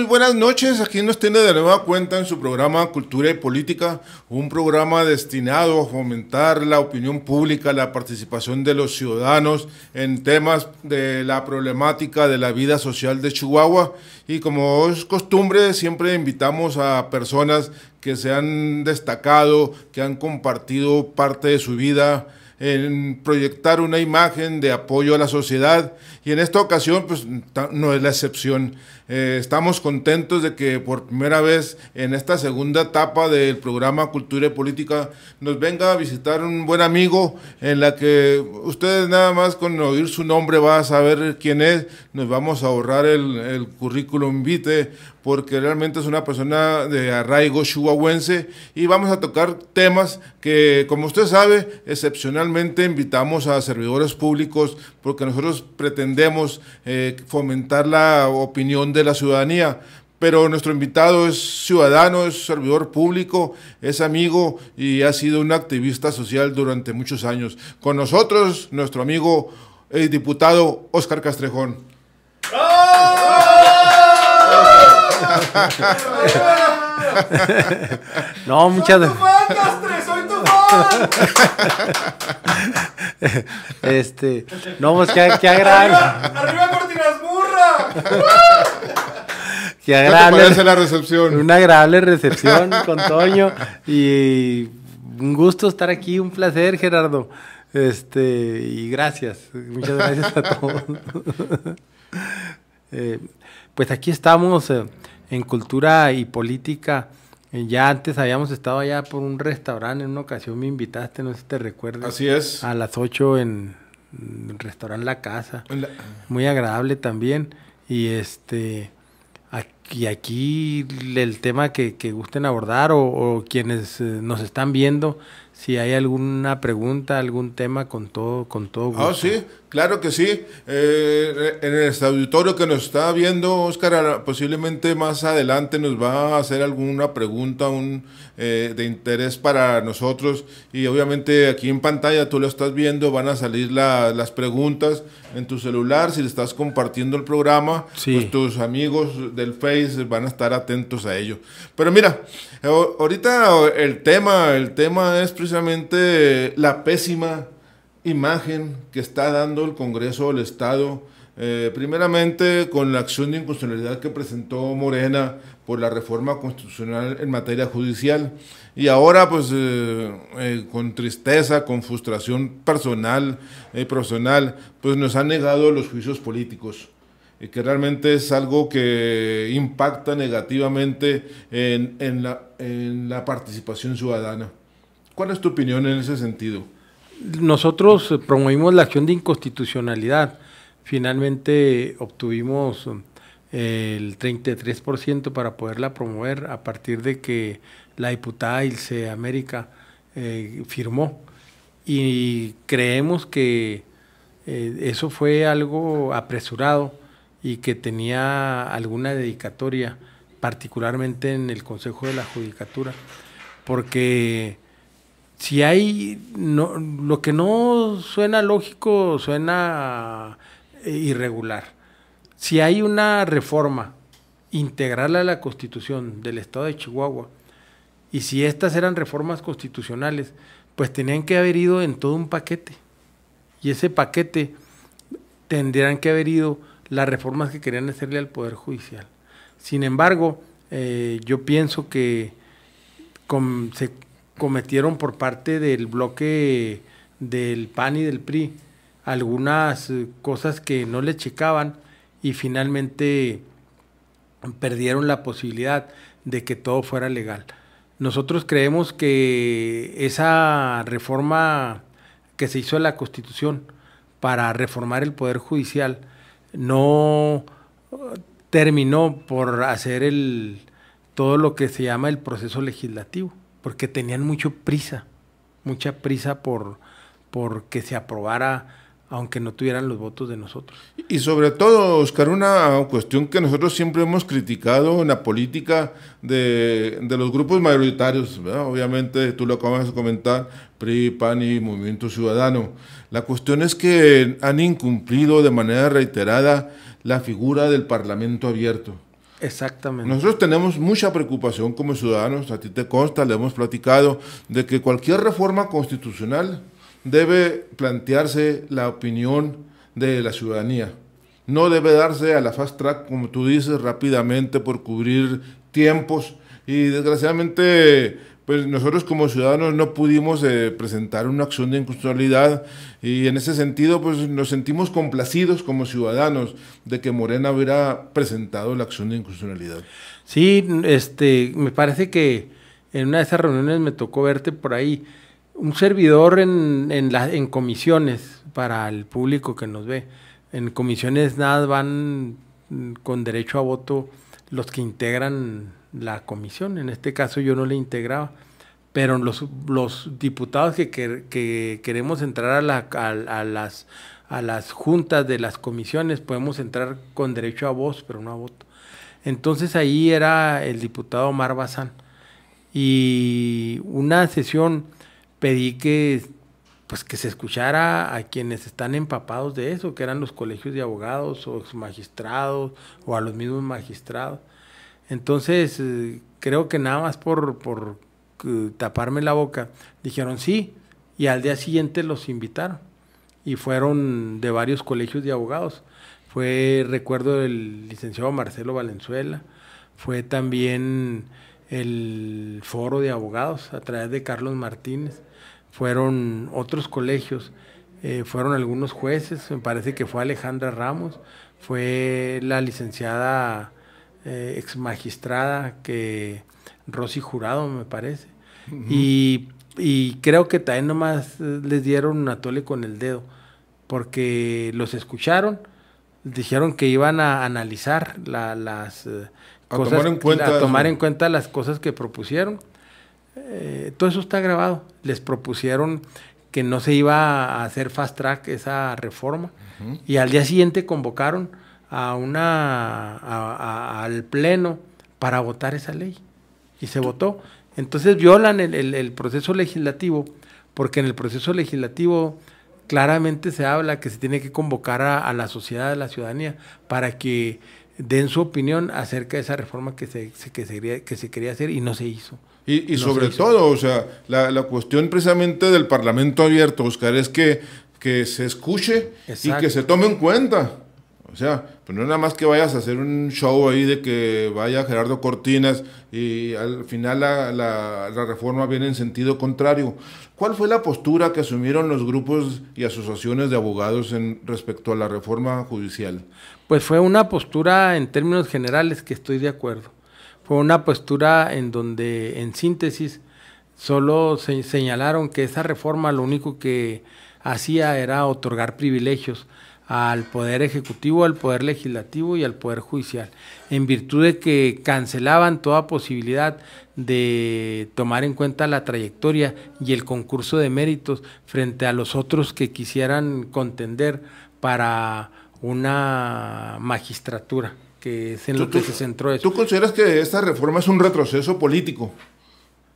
muy buenas noches. Aquí nos tiene de nueva cuenta en su programa Cultura y Política, un programa destinado a fomentar la opinión pública, la participación de los ciudadanos en temas de la problemática de la vida social de Chihuahua. Y como es costumbre, siempre invitamos a personas que se han destacado, que han compartido parte de su vida en proyectar una imagen de apoyo a la sociedad, y en esta ocasión pues no es la excepción. Estamos contentos de que por primera vez en esta segunda etapa del programa Cultura y Política nos venga a visitar un buen amigo, en la que ustedes nada más con oír su nombre va a saber quién es. Nos vamos a ahorrar el currículum vitae, porque realmente es una persona de arraigo chihuahuense, y vamos a tocar temas que, como usted sabe, excepcionalmente invitamos a servidores públicos, porque nosotros pretendemos fomentar la opinión de la ciudadanía. Pero nuestro invitado es ciudadano, es servidor público, es amigo y ha sido un activista social durante muchos años. Con nosotros, nuestro amigo diputado Óscar Castrejón. No, muchas gracias. ¡Soy tu fan! No, pues qué agradable. ¡Arriba Cortinas Burra! Qué ¿Qué te agradable. parece la recepción? Una agradable recepción con Toño, y un gusto estar aquí, un placer, Gerardo. Y gracias, muchas gracias a todos. Pues aquí estamos en Cultura y Política. Ya antes habíamos estado allá por un restaurante, en una ocasión me invitaste, no sé si te recuerdas. Así es. A las 8 en el restaurante La Casa. Muy agradable también. Y aquí el tema que gusten abordar, o quienes nos están viendo, si hay alguna pregunta, algún tema, con todo gusto. Ah, sí, claro que sí. En este auditorio que nos está viendo, Óscar, posiblemente más adelante nos va a hacer alguna pregunta de interés para nosotros, y obviamente aquí en pantalla tú lo estás viendo, van a salir las preguntas en tu celular. Si le estás compartiendo el programa, sí, pues tus amigos del Face van a estar atentos a ello. Pero mira, ahorita el tema es precisamente la pésima imagen que está dando el Congreso del Estado, primeramente con la acción de inconstitucionalidad que presentó Morena por la reforma constitucional en materia judicial, y ahora pues con tristeza, con frustración personal y profesional, pues nos han negado los juicios políticos, y que realmente es algo que impacta negativamente en la participación ciudadana. ¿Cuál es tu opinión en ese sentido? Nosotros promovimos la acción de inconstitucionalidad. Finalmente obtuvimos el 33% para poderla promover, a partir de que la diputada Ilse América firmó. Y creemos que eso fue algo apresurado y que tenía alguna dedicatoria, particularmente en el Consejo de la Judicatura, porque si hay, lo que no suena lógico, suena irregular. Si hay una reforma integral a la Constitución del Estado de Chihuahua, y si estas eran reformas constitucionales, pues tenían que haber ido en todo un paquete, y ese paquete tendrían que haber ido las reformas que querían hacerle al Poder Judicial. Sin embargo, yo pienso que se cometieron por parte del bloque del PAN y del PRI algunas cosas que no le checaban, y finalmente perdieron la posibilidad de que todo fuera legal. Nosotros creemos que esa reforma que se hizo a la Constitución para reformar el Poder Judicial no terminó por hacer todo lo que se llama el proceso legislativo, porque tenían mucha prisa por que se aprobara, aunque no tuvieran los votos de nosotros. Y sobre todo, Óscar, una cuestión que nosotros siempre hemos criticado en la política de los grupos mayoritarios, ¿verdad? Obviamente tú lo acabas de comentar, PRI, PAN y Movimiento Ciudadano. La cuestión es que han incumplido de manera reiterada la figura del Parlamento abierto. Exactamente. Nosotros tenemos mucha preocupación como ciudadanos, a ti te consta, le hemos platicado, de que cualquier reforma constitucional debe plantearse la opinión de la ciudadanía. No debe darse a la fast track, como tú dices, rápidamente por cubrir tiempos. Y desgraciadamente, pues nosotros como ciudadanos no pudimos presentar una acción de inconstitucionalidad, y en ese sentido pues nos sentimos complacidos como ciudadanos de que Morena hubiera presentado la acción de inconstitucionalidad. Sí, me parece que en una de esas reuniones me tocó verte por ahí. Un servidor en comisiones, para el público que nos ve. En comisiones nada van con derecho a voto los que integran la comisión. En este caso yo no le integraba, pero los diputados que queremos entrar a las juntas de las comisiones podemos entrar con derecho a voz, pero no a voto. Entonces ahí era el diputado Omar Bazán, y una sesión pedí que se escuchara a quienes están empapados de eso, que eran los colegios de abogados o magistrados o a los mismos magistrados. Entonces, creo que nada más por taparme la boca, dijeron sí, y al día siguiente los invitaron, y fueron de varios colegios de abogados. Recuerdo el licenciado Marcelo Valenzuela, fue también el foro de abogados a través de Carlos Martínez, fueron otros colegios, fueron algunos jueces, me parece que fue Alejandra Ramos, fue la licenciada ex magistrada Rosy Jurado, me parece, y creo que también nomás les dieron a tole con el dedo, porque los escucharon, dijeron que iban a analizar las cosas, tomar en cuenta las cosas que propusieron. Todo eso está grabado. Les propusieron que no se iba a hacer fast track esa reforma, y al día siguiente convocaron al pleno para votar esa ley, y se votó. Entonces violan el proceso legislativo, porque en el proceso legislativo claramente se habla que se tiene que convocar a la sociedad, a la ciudadanía, para que den su opinión acerca de esa reforma que se quería hacer, y no se hizo. Y sobre todo, o sea, la cuestión precisamente del Parlamento abierto, Oscar, es que se escuche. Exacto. Y que se tome en cuenta. O sea, pues no es nada más que vayas a hacer un show ahí de que vaya Gerardo Cortinas y al final la reforma viene en sentido contrario. ¿Cuál fue la postura que asumieron los grupos y asociaciones de abogados respecto a la reforma judicial? Pues fue una postura en términos generales que estoy de acuerdo. Fue una postura en donde, en síntesis, solo señalaron que esa reforma lo único que hacía era otorgar privilegios al Poder Ejecutivo, al Poder Legislativo y al Poder Judicial, en virtud de que cancelaban toda posibilidad de tomar en cuenta la trayectoria y el concurso de méritos frente a los otros que quisieran contender para una magistratura, que es en lo que se centró eso. ¿Tú consideras que esta reforma es un retroceso político?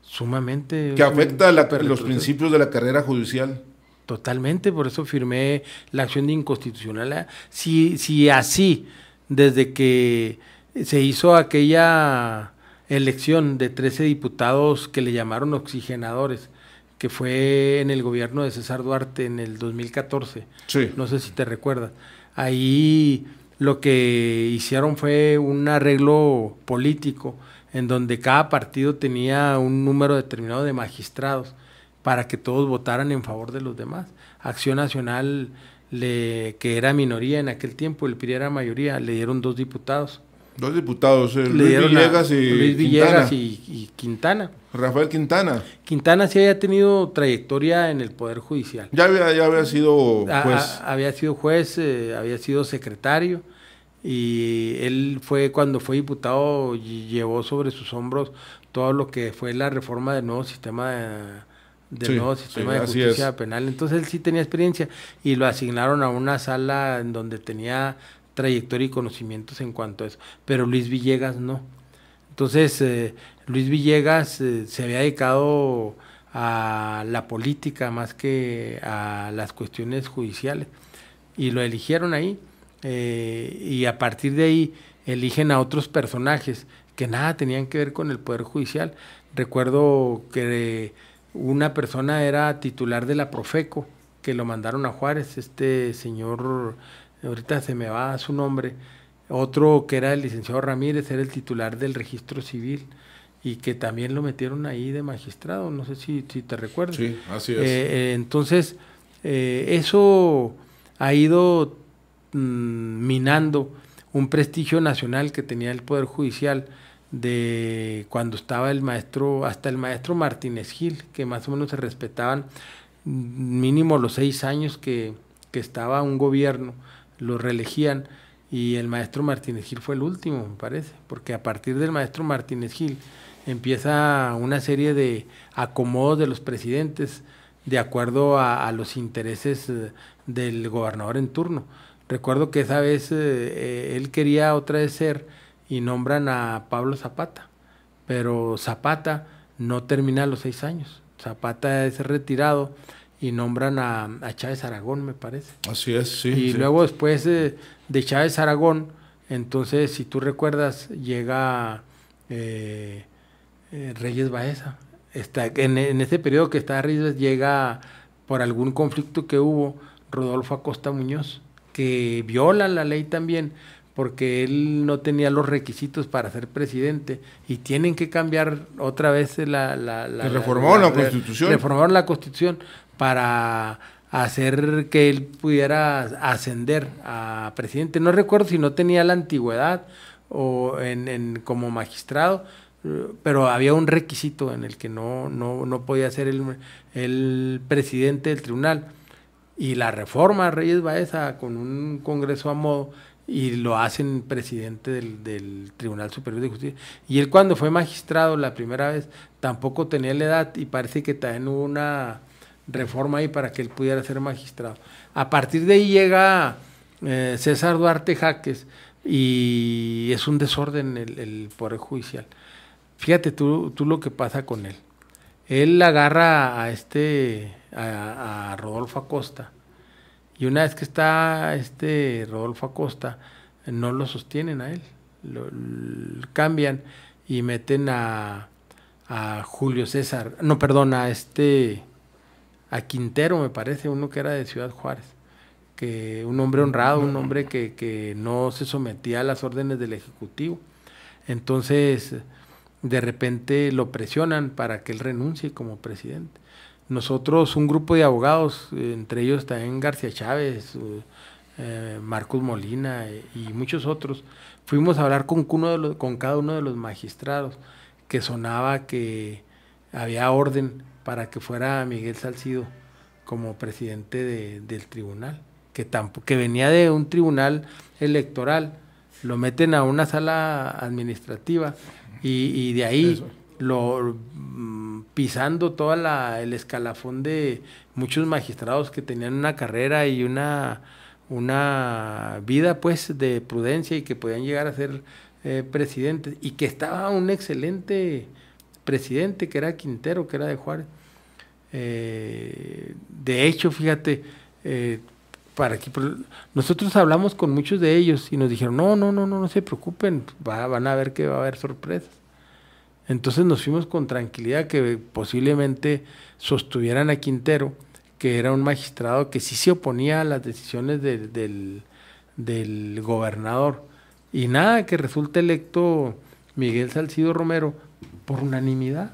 Sumamente. ¿Que afecta los principios de la carrera judicial? Totalmente, por eso firmé la acción de inconstitucionalidad. Si así, desde que se hizo aquella elección de 13 diputados que le llamaron oxigenadores, que fue en el gobierno de César Duarte en el 2014, sí. No sé si te recuerdas, ahí lo que hicieron fue un arreglo político en donde cada partido tenía un número determinado de magistrados para que todos votaran en favor de los demás. Acción Nacional, que era minoría en aquel tiempo, el PRI era mayoría, le dieron 2 diputados. 2 diputados, Luis Villegas y Quintana. Rafael Quintana. Quintana sí había tenido trayectoria en el Poder Judicial. Ya había sido juez. Había sido juez, había sido secretario, y él cuando fue diputado, llevó sobre sus hombros todo lo que fue la reforma del nuevo sistema de justicia penal. Entonces él sí tenía experiencia, y lo asignaron a una sala en donde tenía trayectoria y conocimientos en cuanto a eso, pero Luis Villegas no. Entonces Luis Villegas se había dedicado a la política más que a las cuestiones judiciales, y lo eligieron ahí, y a partir de ahí eligen a otros personajes que nada tenían que ver con el Poder Judicial. Recuerdo que una persona era titular de la Profeco, que lo mandaron a Juárez, este señor, ahorita se me va su nombre, otro que era el licenciado Ramírez, era el titular del Registro Civil, y que también lo metieron ahí de magistrado, no sé si te recuerdas. Sí, así es. Entonces, eso ha ido minando un prestigio nacional que tenía el Poder Judicial de cuando estaba el maestro, hasta el maestro Martínez Gil, que más o menos se respetaban mínimo los 6 años que estaba un gobierno, lo reelegían, y el maestro Martínez Gil fue el último, me parece, porque a partir del maestro Martínez Gil empieza una serie de acomodos de los presidentes de acuerdo a los intereses del gobernador en turno. Recuerdo que esa vez él quería otra vez ser y nombran a Pablo Zapata, pero Zapata no termina los 6 años. Zapata es retirado y nombran a Chávez Aragón, me parece. Así es, sí. Y sí. luego después de Chávez Aragón, entonces, si tú recuerdas, llega Reyes Baeza. En ese periodo que está Reyes, llega por algún conflicto que hubo Rodolfo Acosta Muñoz, que viola la ley también, porque él no tenía los requisitos para ser presidente, y tienen que cambiar otra vez reformaron la Constitución. Reformaron la Constitución para hacer que él pudiera ascender a presidente. No recuerdo si no tenía la antigüedad o como magistrado, pero había un requisito en el que no podía ser el presidente del tribunal. Y la reforma Reyes Baeza con un congreso a modo y lo hacen presidente del Tribunal Superior de Justicia. Y él, cuando fue magistrado la primera vez, tampoco tenía la edad, y parece que también hubo una reforma ahí para que él pudiera ser magistrado. A partir de ahí llega César Duarte Jaques, y es un desorden el Poder Judicial. Fíjate tú lo que pasa con él. Él agarra a Rodolfo Acosta, y una vez que está Rodolfo Acosta, no lo sostienen a él, lo cambian y meten a Julio César, no, perdón, a Quintero, me parece, uno que era de Ciudad Juárez, que un hombre honrado, un hombre que no se sometía a las órdenes del Ejecutivo. Entonces, de repente lo presionan para que él renuncie como presidente. Nosotros, un grupo de abogados, entre ellos también García Chávez, Marcos Molina y muchos otros, fuimos a hablar con cada uno de los magistrados, que sonaba que había orden para que fuera Miguel Salcido como presidente del tribunal, que venía de un tribunal electoral, lo meten a una sala administrativa y de ahí pisando todo el escalafón de muchos magistrados que tenían una carrera y una vida pues de prudencia, y que podían llegar a ser presidentes, y que estaba un excelente presidente que era Quintero, que era de Juárez. De hecho, fíjate, nosotros hablamos con muchos de ellos y nos dijeron, no se preocupen, van a ver que va a haber sorpresas. Entonces nos fuimos con tranquilidad, que posiblemente sostuvieran a Quintero, que era un magistrado que sí se oponía a las decisiones del gobernador, y nada, que resulta electo Miguel Salcido Romero por unanimidad.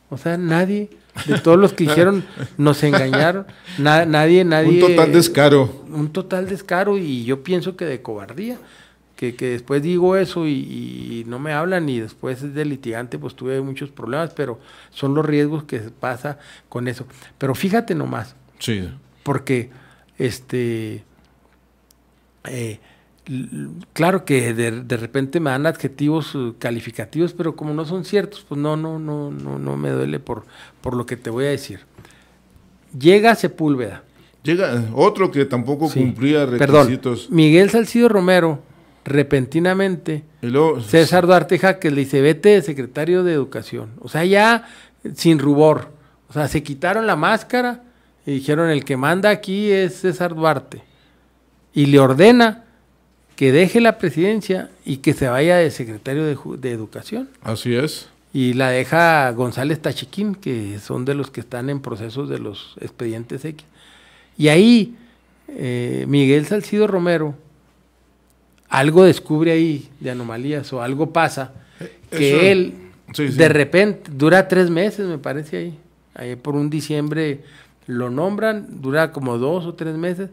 O sea, nadie, de todos los que hicieron, nos engañaron, nadie. Un total descaro. Un total descaro, y yo pienso que de cobardía. Que después digo eso y no me hablan, y después de litigante pues tuve muchos problemas, pero son los riesgos que pasa con eso. Pero fíjate nomás, sí, porque claro que de repente me dan adjetivos calificativos, pero como no son ciertos, pues no me duele por lo que te voy a decir. Llega Sepúlveda. Llega otro que tampoco cumplía requisitos. Perdón, Miguel Salcido Romero, repentinamente, César Duarte Jaques le dice, vete de secretario de Educación. O sea, ya sin rubor. O sea, se quitaron la máscara y dijeron, el que manda aquí es César Duarte. Y le ordena que deje la presidencia y que se vaya de secretario de Educación. Así es. Y la deja González Tachiquín, que son de los que están en procesos de los expedientes X. Y ahí Miguel Salcido Romero algo descubre ahí de anomalías o algo pasa, que él de repente dura 3 meses, me parece ahí por un diciembre lo nombran, dura como 2 o 3 meses,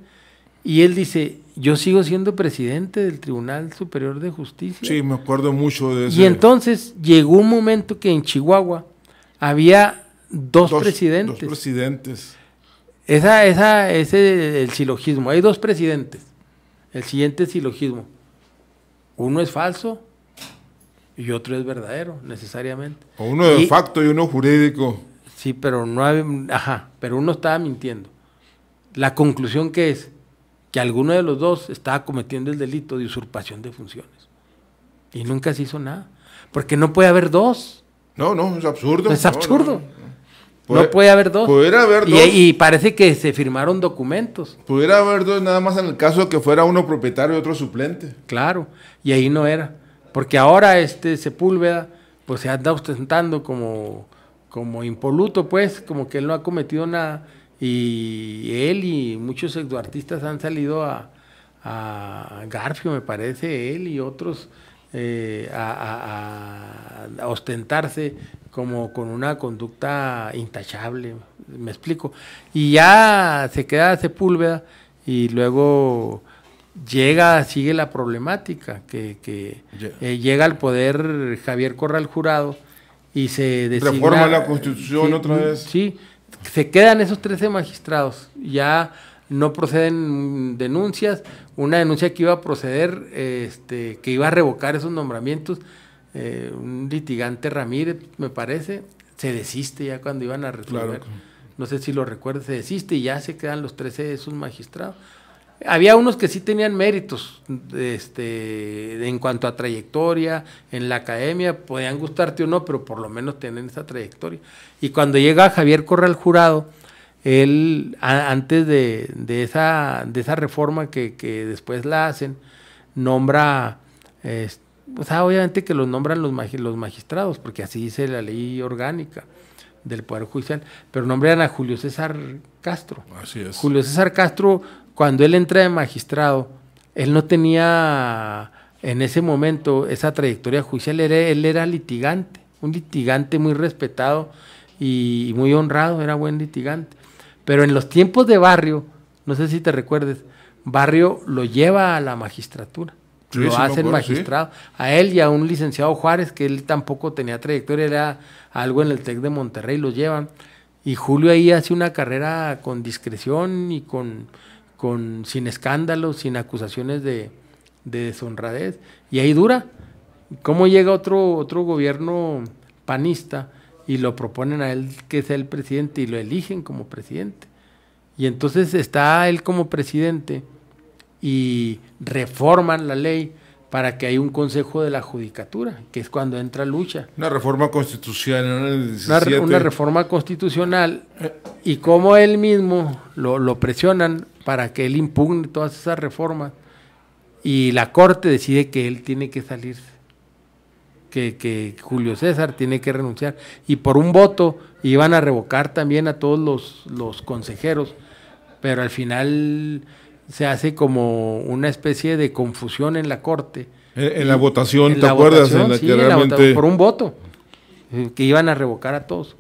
y él dice, yo sigo siendo presidente del Tribunal Superior de Justicia. Sí, me acuerdo mucho de eso. Y entonces llegó un momento que en Chihuahua había dos presidentes. 2 presidentes. Ese es el silogismo. Hay 2 presidentes. El siguiente silogismo. Uno es falso y otro es verdadero, necesariamente. O uno de facto y uno jurídico. Sí, pero no hay, pero uno estaba mintiendo. La conclusión que es que alguno de los 2 estaba cometiendo el delito de usurpación de funciones. Y nunca se hizo nada. Porque no puede haber 2. No, es absurdo. Es absurdo. No puede haber 2. Pudiera haber 2. Y parece que se firmaron documentos. Pudiera haber 2 nada más en el caso de que fuera uno propietario y otro suplente. Claro, y ahí no era. Porque ahora Sepúlveda pues se anda ostentando como impoluto, pues, como que él no ha cometido nada. Y él y muchos exartistas han salido a Garfio, me parece, él y otros a ostentarse como con una conducta intachable, me explico. Y ya se queda Sepúlveda y luego sigue la problemática, que llega al poder Javier Corral Jurado y se designa... Reforma la Constitución otra vez. Sí, se quedan esos 13 magistrados, ya no proceden denuncias, una denuncia que iba a proceder, que iba a revocar esos nombramientos, un litigante Ramírez, me parece, se desiste ya cuando iban a resolver, claro. No sé si lo recuerdas, se desiste y ya se quedan los 13 de esos magistrados. Había unos que sí tenían méritos en cuanto a trayectoria, en la academia, podían gustarte o no, pero por lo menos tienen esa trayectoria. Y cuando llega Javier Corral Jurado, él, antes de esa reforma que después la hacen, nombra, obviamente que los nombran los magistrados, porque así dice la ley orgánica del Poder Judicial, pero nombran a Julio César Castro. Así es. Julio César Castro, cuando él entra de magistrado, él no tenía en ese momento esa trayectoria judicial, él era litigante, un litigante muy respetado y muy honrado, era buen litigante. Pero en los tiempos de Barrio, no sé si te recuerdes, Barrio lo lleva a la magistratura, sí, lo hacen magistrado, sí. A él y a un licenciado Juárez, que él tampoco tenía trayectoria, era algo en el TEC de Monterrey, lo llevan. Y Julio ahí hace una carrera con discreción y sin escándalos, sin acusaciones de deshonradez, y ahí dura. ¿Cómo llega otro gobierno panista y lo proponen a él que sea el presidente y lo eligen como presidente? Y entonces está él como presidente y reforman la ley para que haya un consejo de la judicatura, que es cuando entra Lucha. Una reforma constitucional. Una reforma constitucional, y como él mismo lo presionan para que él impugne todas esas reformas, y la Corte decide que él tiene que salirse, que Julio César tiene que renunciar, y por un voto iban a revocar también a todos los consejeros, pero al final se hace como una especie de confusión en la Corte. En la votación, ¿te acuerdas? Por un voto, que iban a revocar a todos,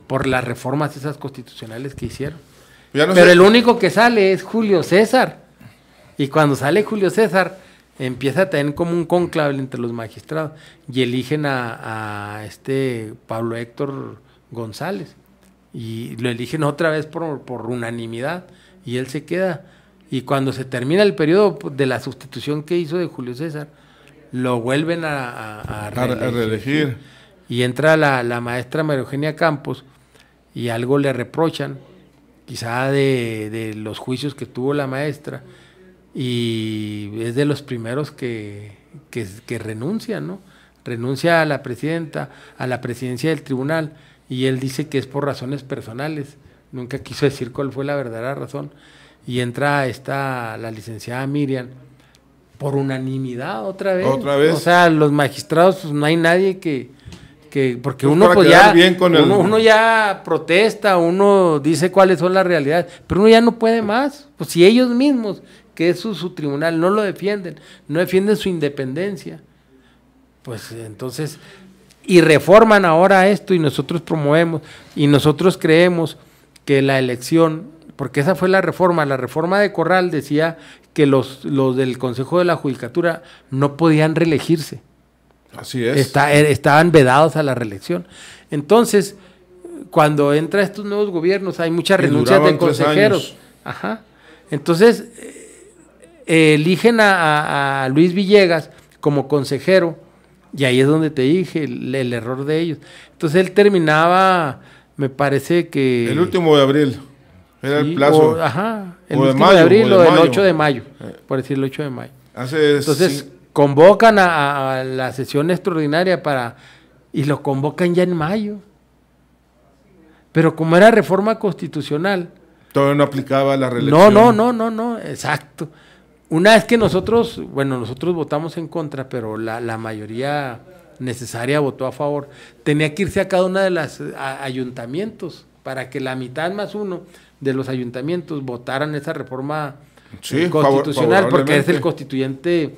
por las reformas esas constitucionales que hicieron. Pero el único que sale es Julio César, y cuando sale Julio César, empieza a tener como un cónclave entre los magistrados, y eligen a Pablo Héctor González, y lo eligen otra vez por unanimidad, y él se queda. Y cuando se termina el periodo de la sustitución que hizo de Julio César, lo vuelven a reelegir. Y entra la maestra María Eugenia Campos, y algo le reprochan, quizá de los juicios que tuvo la maestra, y es de los primeros que renuncia, ¿no? Renuncia a la presidenta, a la presidencia del tribunal, y él dice que es por razones personales, nunca quiso decir cuál fue la verdadera razón. Y entra la licenciada Miriam, Por unanimidad, otra vez. Otra vez. O sea, los magistrados, pues no hay nadie porque Pues uno para pues quedar ya, bien con uno ya protesta, uno dice cuáles son las realidades, pero uno ya no puede más. Pues si ellos mismos, que es su tribunal, no lo defienden, no defienden su independencia, pues entonces, y reforman ahora esto y nosotros promovemos, y nosotros creemos que la elección, porque esa fue la reforma de Corral decía que los del Consejo de la Judicatura no podían reelegirse. Así es. Estaban vedados a la reelección. Entonces, cuando entra estos nuevos gobiernos, hay muchas renuncias de consejeros. Ajá. Entonces, eligen a Luis Villegas como consejero, y ahí es donde te dije el error de ellos. Entonces, él terminaba, me parece que... El último de abril. Era sí, el plazo. El o de último mayo, de abril o o de el mayo. 8 de mayo, por decir el 8 de mayo. Entonces, Sí. convocan a la sesión extraordinaria y lo convocan ya en mayo. Pero como era reforma constitucional. Todavía no aplicaba la reelección. No, exacto. Una vez que nosotros votamos en contra, pero la mayoría necesaria votó a favor, tenía que irse a cada una de las ayuntamientos para que la mitad más uno de los ayuntamientos votaran esa reforma constitucional, porque es el constituyente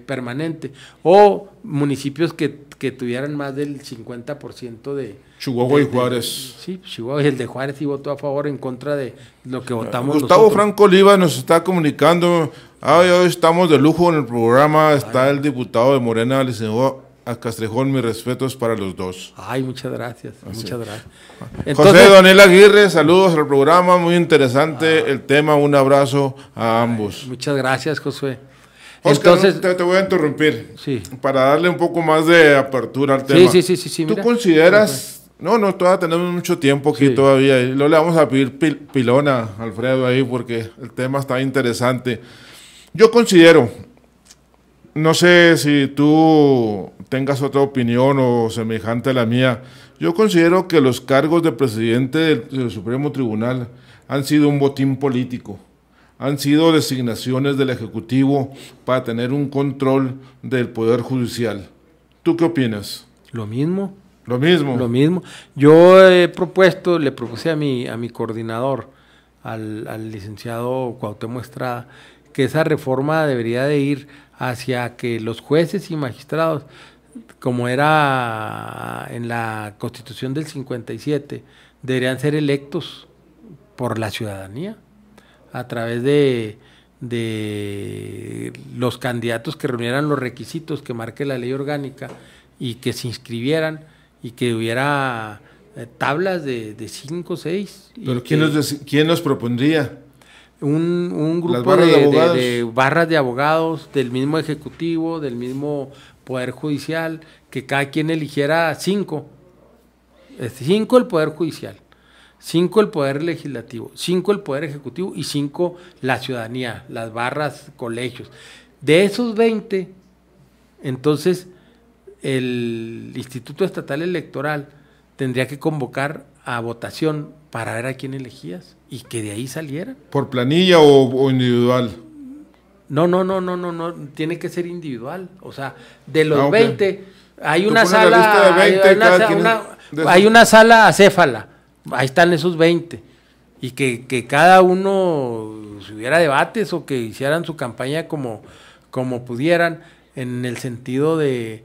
permanente, o municipios que tuvieran más del 50% de... Chihuahua y Juárez. Sí, Chihuahua y el de Juárez sí votó a favor en contra de lo que votamos Gustavo nosotros. Franco Oliva nos está comunicando, hoy estamos de lujo en el programa, está el diputado de Morena, licenciado Castrejón, mis respetos para los dos. Ay, muchas gracias, muchas gracias. José Donel Aguirre, saludos al programa, muy interesante el tema, un abrazo a ambos. Muchas gracias, Josué. Oscar, Entonces, te voy a interrumpir, sí, para darle un poco más de apertura al tema. Sí. ¿Tú Mira, consideras... No, todavía tenemos mucho tiempo aquí todavía. Y luego le vamos a pedir pilón a Alfredo ahí porque el tema está interesante. Yo considero, no sé si tú tengas otra opinión o semejante a la mía, yo considero que los cargos de presidente del Supremo Tribunal han sido un botín político. Han sido designaciones del Ejecutivo para tener un control del Poder Judicial. ¿Tú qué opinas? lo mismo. Lo mismo. Lo mismo. Yo le propuse a mi coordinador, al licenciado Cuauhtémoc Estrada, que esa reforma debería de ir hacia que los jueces y magistrados, como era en la Constitución del 57, deberían ser electos por la ciudadanía a través de los candidatos que reunieran los requisitos que marque la ley orgánica y que se inscribieran y que hubiera tablas de 5 o 6. ¿Pero quién los propondría? Un grupo de barras de abogados, del mismo Ejecutivo, del mismo Poder Judicial, que cada quien eligiera 5. 5 el Poder Judicial, 5 el Poder Legislativo, 5 el Poder Ejecutivo y 5 la ciudadanía, las barras, colegios. De esos 20, entonces el Instituto Estatal Electoral tendría que convocar a votación para ver a quién elegías y que de ahí salieran. ¿Por planilla o individual? No, tiene que ser individual. O sea, de los okay. 20, hay una sala, 20, hay una sala acéfala, ahí están esos 20. Y que cada uno hubiera debates o que hicieran su campaña como pudieran, en el sentido de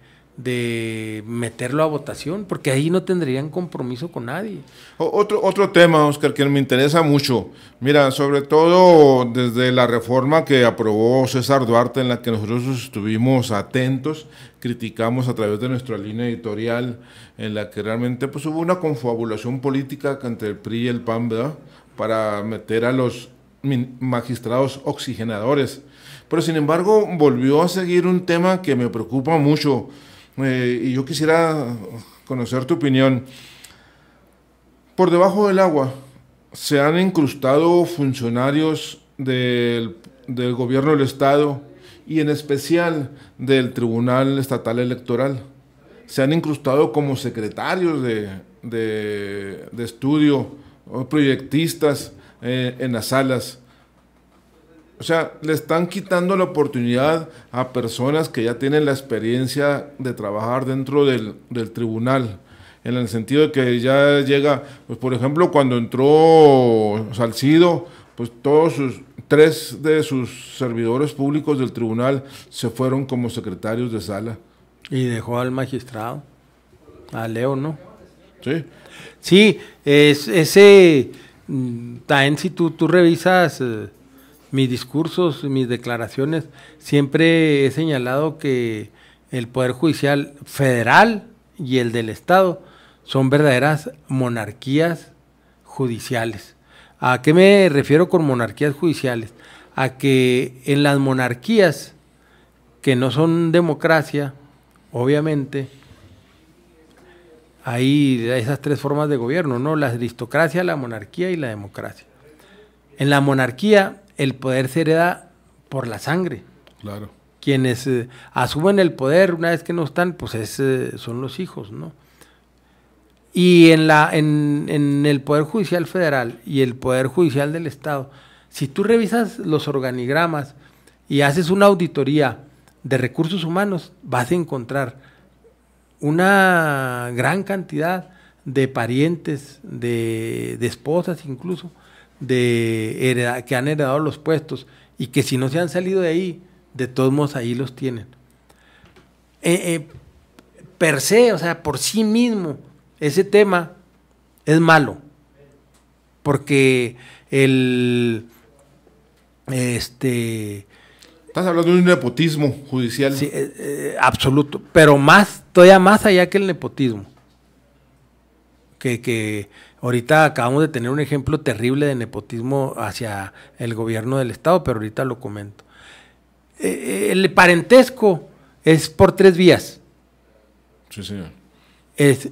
meterlo a votación, porque ahí no tendrían compromiso con nadie. Otro tema, Oscar, que me interesa mucho. Mira, sobre todo desde la reforma que aprobó César Duarte, en la que nosotros estuvimos atentos, criticamos a través de nuestra línea editorial, en la que realmente pues hubo una confabulación política entre el PRI y el PAN, ¿verdad?, para meter a los magistrados oxigenadores. Pero sin embargo volvió a seguir un tema que me preocupa mucho, y yo quisiera conocer tu opinión. Por debajo del agua se han incrustado funcionarios del gobierno del Estado y en especial del Tribunal Estatal Electoral. Se han incrustado como secretarios de estudio, proyectistas en las salas. O sea, le están quitando la oportunidad a personas que ya tienen la experiencia de trabajar dentro del tribunal, en el sentido de que ya llega, pues por ejemplo, cuando entró Salcido, pues tres de sus servidores públicos del tribunal se fueron como secretarios de sala. Y dejó al magistrado, a Leo, ¿no? Sí. Sí, ese, también si tú revisas mis discursos, mis declaraciones, siempre he señalado que el Poder Judicial federal y el del Estado son verdaderas monarquías judiciales. ¿A qué me refiero con monarquías judiciales? A que en las monarquías que no son democracia, obviamente, hay esas tres formas de gobierno, ¿no? La aristocracia, la monarquía y la democracia. En la monarquía el poder se hereda por la sangre. Claro. Quienes asumen el poder una vez que no están, pues son los hijos, ¿no? Y en el Poder Judicial Federal y el Poder Judicial del Estado, si tú revisas los organigramas y haces una auditoría de recursos humanos, vas a encontrar una gran cantidad de parientes, de esposas incluso, que han heredado los puestos y que si no se han salido de ahí, de todos modos ahí los tienen. Per se, o sea, por sí mismo, ese tema es malo, porque Estás hablando de un nepotismo judicial. Sí, absoluto, pero todavía más allá que el nepotismo. Que ahorita acabamos de tener un ejemplo terrible de nepotismo hacia el gobierno del Estado, pero ahorita lo comento. El parentesco es por tres vías. Sí, señor. Es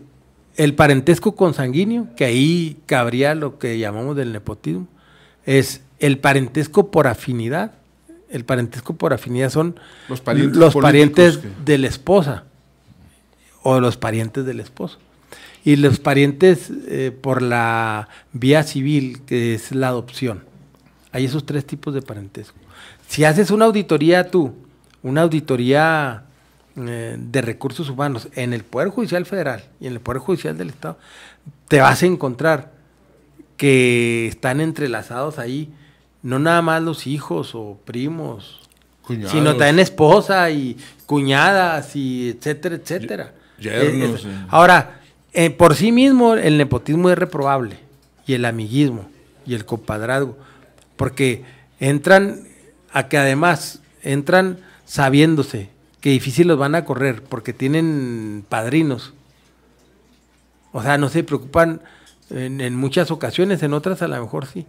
el parentesco consanguíneo, que ahí cabría lo que llamamos del nepotismo. Es el parentesco por afinidad. El parentesco por afinidad son los parientes de la esposa o los parientes del esposo. Y los parientes por la vía civil, que es la adopción. Hay esos tres tipos de parentesco. Si haces una auditoría de recursos humanos en el Poder Judicial Federal y en el Poder Judicial del Estado, te vas a encontrar que están entrelazados ahí no nada más los hijos o primos, cuñados, sino también esposa y cuñadas y etcétera, etcétera. Yernos. Ahora, por sí mismo el nepotismo es reprobable, y el amiguismo y el compadrazgo, porque entran sabiéndose que difícil los van a correr porque tienen padrinos. O sea, no se preocupan en muchas ocasiones, en otras a lo mejor sí,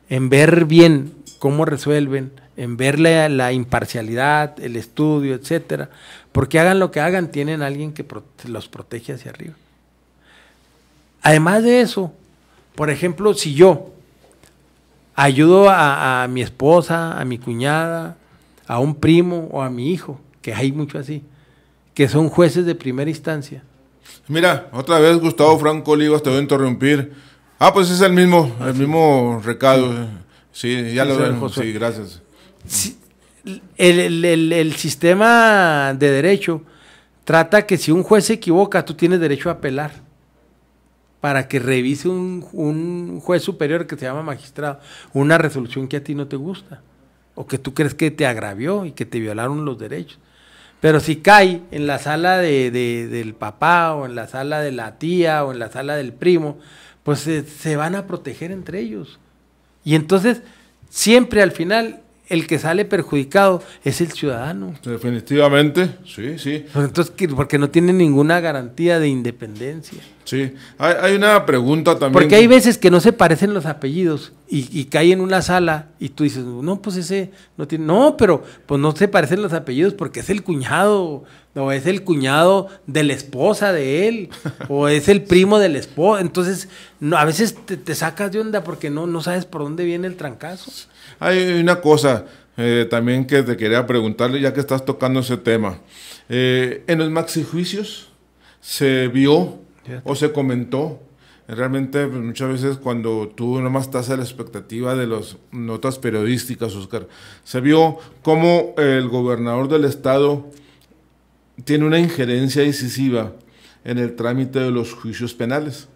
en ver bien cómo resuelven, en ver la imparcialidad, el estudio, etcétera, porque hagan lo que hagan, tienen a alguien que los protege hacia arriba. Además de eso, por ejemplo, si yo ayudo a mi esposa, a mi cuñada, a un primo o a mi hijo, que hay mucho así, que son jueces de primera instancia. Mira, otra vez Gustavo Franco Olivas, te voy a interrumpir. Pues es el mismo recado. Sí, ya lo veo. Sí, gracias. Sí, el sistema de derecho trata que si un juez se equivoca, tú tienes derecho a apelar para que revise un juez superior que se llama magistrado una resolución que a ti no te gusta o que tú crees que te agravió y que te violaron los derechos. Pero si cae en la sala del papá o en la sala de la tía o en la sala del primo, pues se van a proteger entre ellos. Y entonces, siempre al final, el que sale perjudicado es el ciudadano. Definitivamente, sí, sí. Pues entonces, porque no tiene ninguna garantía de independencia. Sí, hay una pregunta también. Porque hay veces que no se parecen los apellidos y cae en una sala y tú dices, no, pues ese no tiene... No, pero pues no se parecen los apellidos porque es el cuñado, o es el cuñado de la esposa de él, o es el primo del esposo. Entonces, a veces te sacas de onda porque no sabes por dónde viene el trancazo. Hay una cosa también que te quería preguntarle, ya que estás tocando ese tema. En los maxijuicios se vio o se comentó Realmente pues, muchas veces cuando tú nomás estás a la expectativa de las notas periodísticas, Oscar, se vio cómo el gobernador del estado tiene una injerencia decisiva en el trámite de los juicios penales.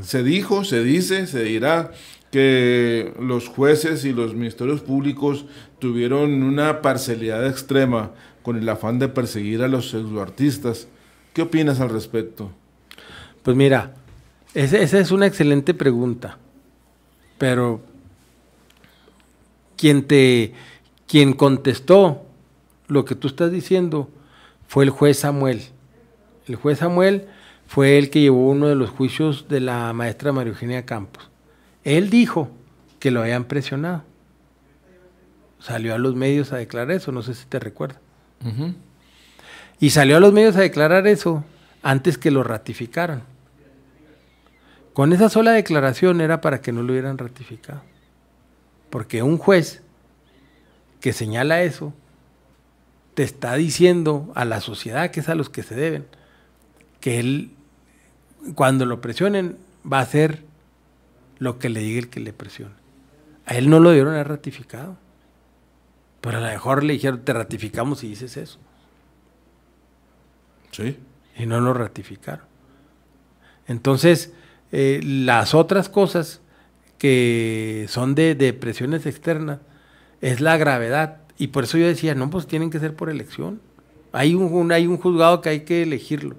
Se dijo, se dice, se dirá que los jueces y los ministerios públicos tuvieron una parcialidad extrema con el afán de perseguir a los pseudoartistas. ¿Qué opinas al respecto? Pues mira, esa es una excelente pregunta, pero quien contestó lo que tú estás diciendo fue el juez Samuel. El juez Samuel fue el que llevó uno de los juicios de la maestra María Eugenia Campos. Él dijo que lo habían presionado. Salió a los medios a declarar eso, no sé si te recuerdas. Y salió a los medios a declarar eso antes que lo ratificaran. Con esa sola declaración era para que no lo hubieran ratificado. Porque un juez que señala eso te está diciendo a la sociedad, que es a los que se deben, que él, cuando lo presionen, va a hacer lo que le diga el que le presione. A él no lo dieron a ratificado. Pero a lo mejor le dijeron, te ratificamos si dices eso. Sí. Y no lo ratificaron. Entonces, las otras cosas que son de presiones externas es la gravedad. Y por eso yo decía, no, pues tienen que ser por elección. Hay un juzgado que hay que elegirlo.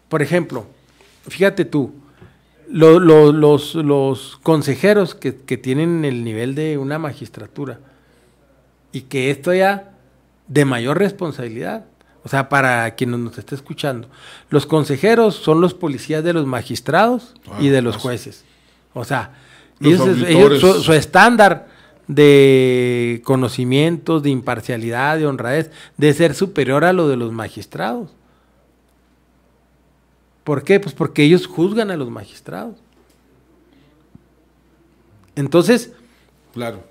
Por ejemplo, fíjate tú, los consejeros que tienen el nivel de una magistratura y que esto ya de mayor responsabilidad, o sea, para quien nos esté escuchando, los consejeros son los policías de los magistrados y de los jueces. O sea, ellos su estándar de conocimientos, de imparcialidad, de honradez, de ser superior a lo de los magistrados. ¿Por qué? Pues porque ellos juzgan a los magistrados. Entonces, claro,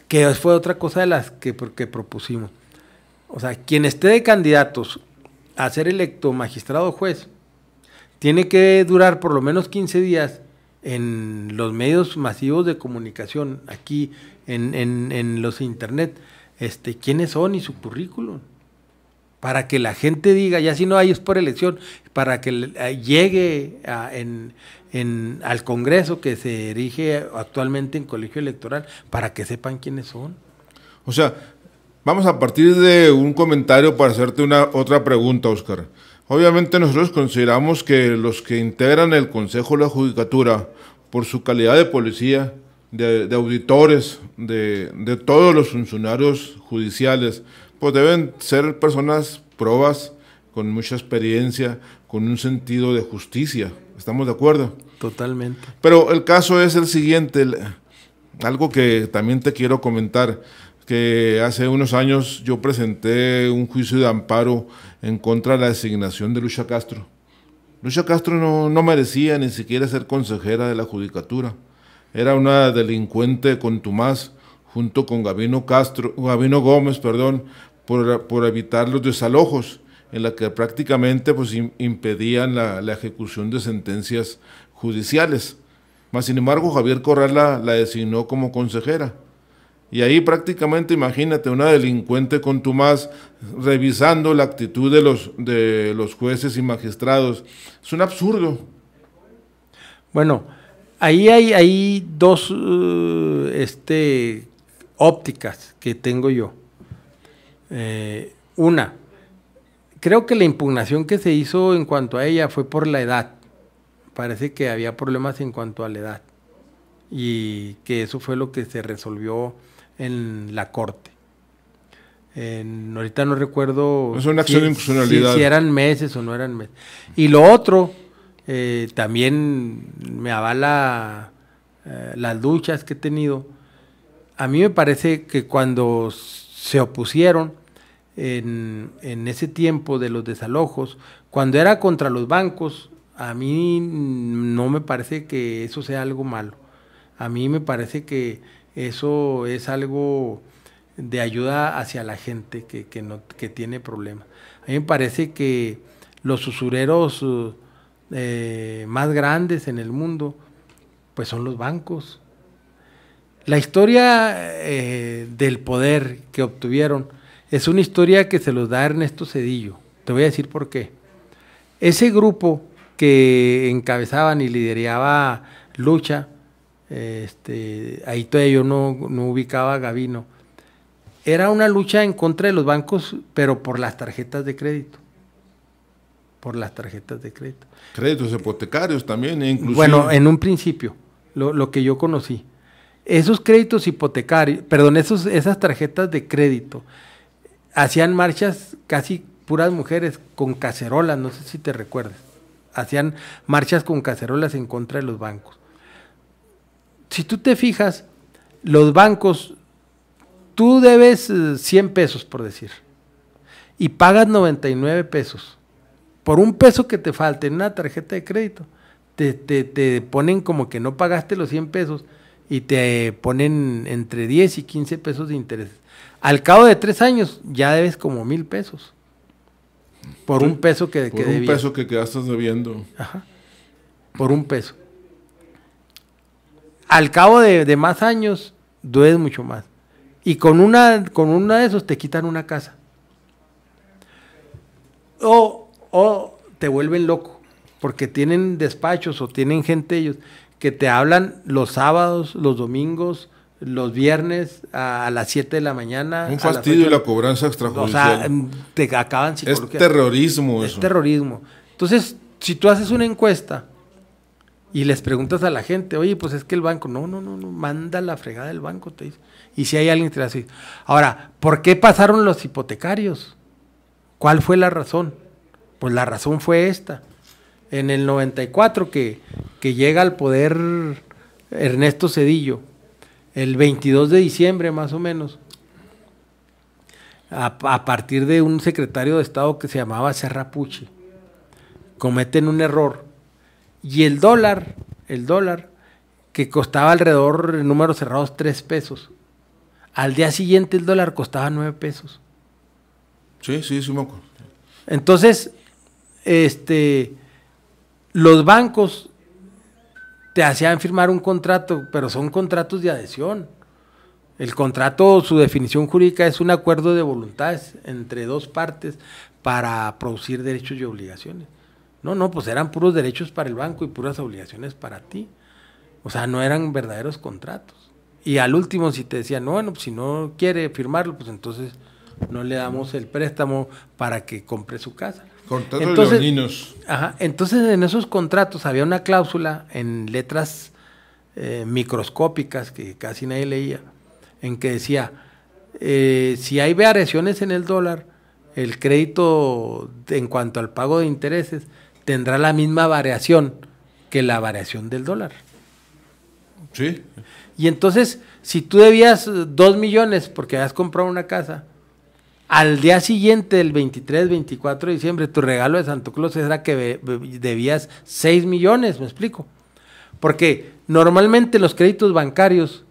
que fue otra cosa de las que propusimos. O sea, quien esté de candidatos a ser electo magistrado o juez, tiene que durar por lo menos 15 días en los medios masivos de comunicación, aquí en los internet, quiénes son y su currículum. Para que la gente diga, ya si no hay es por elección, para que llegue al Congreso que se erige actualmente en colegio electoral, para que sepan quiénes son. O sea, vamos a partir de un comentario para hacerte otra pregunta, Oscar. Obviamente nosotros consideramos que los que integran el Consejo de la Judicatura, por su calidad de policía, de auditores, de todos los funcionarios judiciales, pues deben ser personas probas, con mucha experiencia, con un sentido de justicia. ¿Estamos de acuerdo? Totalmente. Pero el caso es el siguiente, algo que también te quiero comentar, que hace unos años yo presenté un juicio de amparo en contra de la designación de Lucha Castro. Lucha Castro no merecía ni siquiera ser consejera de la Judicatura. Era una delincuente contumaz, junto con Gabino Gómez, por evitar los desalojos, en la que prácticamente pues, impedían la ejecución de sentencias judiciales. Mas, sin embargo, Javier Corral la designó como consejera. Y ahí prácticamente, imagínate, una delincuente contumaz revisando la actitud de los jueces y magistrados. Es un absurdo. Bueno, ahí hay dos ópticas que tengo yo. Una, creo que la impugnación que se hizo en cuanto a ella fue por la edad. Parece que había problemas en cuanto a la edad y que eso fue lo que se resolvió en la corte. Ahorita no recuerdo es una acción de inconstitucionalidad. Si eran meses o no eran meses. Y lo otro, también me avala las luchas que he tenido. A mí me parece que cuando se opusieron en ese tiempo de los desalojos, cuando era contra los bancos, a mí no me parece que eso sea algo malo. A mí me parece que eso es algo de ayuda hacia la gente que tiene problemas. A mí me parece que los usureros más grandes en el mundo, pues son los bancos. La historia del poder que obtuvieron es una historia que se los da Ernesto Zedillo. Te voy a decir por qué. Ese grupo que encabezaban y lideraba Lucha, ahí todavía yo no ubicaba a Gavino, era una lucha en contra de los bancos, pero por las tarjetas de crédito. Por las tarjetas de crédito. Créditos hipotecarios también, inclusive. Bueno, en un principio, lo que yo conocí. Esos créditos hipotecarios, perdón, esas tarjetas de crédito, hacían marchas casi puras mujeres con cacerolas, no sé si te recuerdas. Hacían marchas con cacerolas en contra de los bancos. Si tú te fijas, los bancos, tú debes 100 pesos, por decir, y pagas 99 pesos. Por un peso que te falte en una tarjeta de crédito, te ponen como que no pagaste los 100 pesos y te ponen entre 10 y 15 pesos de interés. Al cabo de 3 años ya debes como 1,000 pesos. Por un peso que debías. Por un peso que quedaste debiendo. Ajá. Por un peso. Al cabo de más años, debes mucho más. Y con una de esos te quitan una casa. O te vuelven loco, porque tienen despachos o tienen gente ellos que te hablan los sábados, los domingos, los viernes a las 7 de la mañana. Un fastidio la cobranza extrajudicial. O sea, te acaban psicología. Es terrorismo eso. Es terrorismo. Entonces, si tú haces una encuesta y les preguntas a la gente, oye, pues es que el banco, no, manda la fregada del banco, te dice. Y si hay alguien que te hace. Ahora, ¿por qué pasaron los hipotecarios? ¿Cuál fue la razón? Pues la razón fue esta. En el 94 que llega al poder Ernesto Zedillo, el 22 de diciembre más o menos, a partir de un secretario de Estado que se llamaba Serra Pucci, cometen un error. Y el dólar, que costaba alrededor, en números cerrados, 3 pesos, al día siguiente el dólar costaba 9 pesos. Sí, me acuerdo. Entonces, los bancos te hacían firmar un contrato, pero son contratos de adhesión. El contrato, su definición jurídica es un acuerdo de voluntades entre dos partes para producir derechos y obligaciones. No, pues eran puros derechos para el banco y puras obligaciones para ti. O sea, no eran verdaderos contratos. Y al último, si te decían, no, bueno, pues si no quiere firmarlo, pues entonces no le damos el préstamo para que compre su casa. Contratos leoninos. Ajá, entonces en esos contratos había una cláusula en letras microscópicas que casi nadie leía, en que decía, si hay variaciones en el dólar, el crédito en cuanto al pago de intereses tendrá la misma variación que la variación del dólar. Sí. Y entonces, si tú debías 2 millones porque habías comprado una casa, al día siguiente, el 23, 24 de diciembre, tu regalo de Santo Claus era que debías 6 millones, ¿me explico? Porque normalmente los créditos bancarios,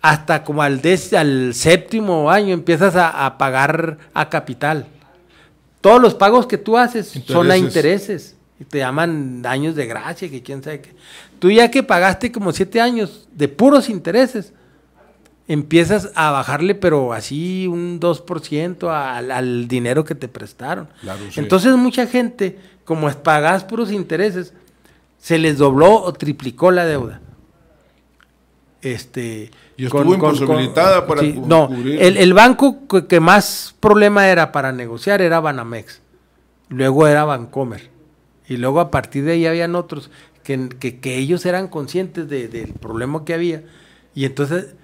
hasta como al 7º año empiezas a pagar a capital. Todos los pagos que tú haces son a intereses. Y te llaman años de gracia, que quién sabe qué. Tú ya que pagaste como 7 años de puros intereses, empiezas a bajarle, pero así un 2% al dinero que te prestaron. Claro, sí. Entonces mucha gente, como pagás puros intereses, se les dobló o triplicó la deuda. Y estuvo imposibilitada para sí, cubrir. El banco que más problema era para negociar era Banamex, luego era Bancomer, y luego a partir de ahí habían otros que ellos eran conscientes del problema que había, y entonces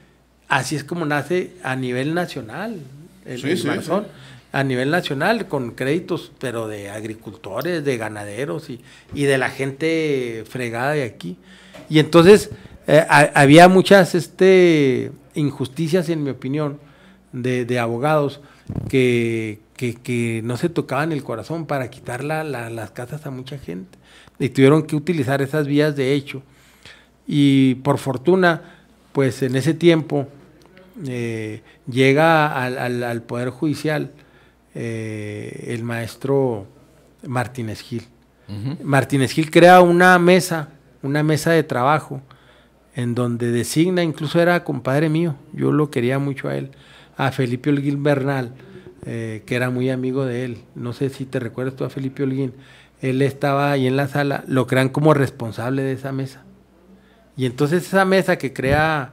así es como nace a nivel nacional el Banzón, a nivel nacional, con créditos, pero de agricultores, de ganaderos y de la gente fregada de aquí. Y entonces había muchas injusticias, en mi opinión, de abogados que no se tocaban el corazón para quitar las casas a mucha gente. Y tuvieron que utilizar esas vías de hecho. Y por fortuna, pues en ese tiempo llega al Poder Judicial el maestro Martínez Gil. Martínez Gil crea una mesa de trabajo, en donde designa, incluso era compadre mío, yo lo quería mucho a él, a Felipe Holguín Bernal, que era muy amigo de él. No sé si te recuerdas tú a Felipe Holguín. Él estaba ahí en la sala, lo crean como responsable de esa mesa. Y entonces esa mesa que crea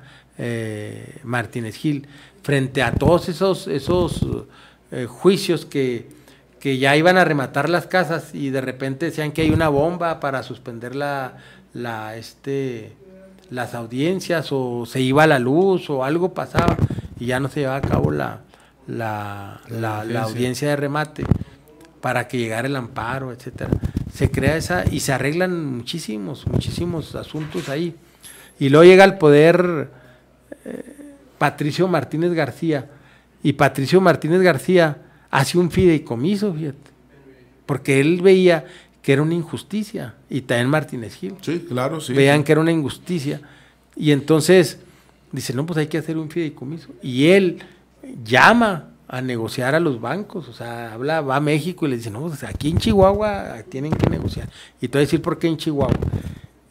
Martínez Gil, frente a todos esos juicios que ya iban a rematar las casas y de repente decían que hay una bomba para suspender las audiencias, o se iba la luz o algo pasaba y ya no se llevaba a cabo la audiencia de remate para que llegara el amparo, etcétera. Se crea esa y se arreglan muchísimos asuntos ahí. Y luego llega al poder Patricio Martínez García, y Patricio Martínez García hace un fideicomiso, fíjate, porque él veía que era una injusticia, y también Martínez Gil. Sí, claro, sí. Veían que era una injusticia, y entonces dice, no, pues hay que hacer un fideicomiso. Y él llama a negociar a los bancos, o sea, va a México y le dice, no, pues aquí en Chihuahua tienen que negociar. Y te voy a decir por qué en Chihuahua.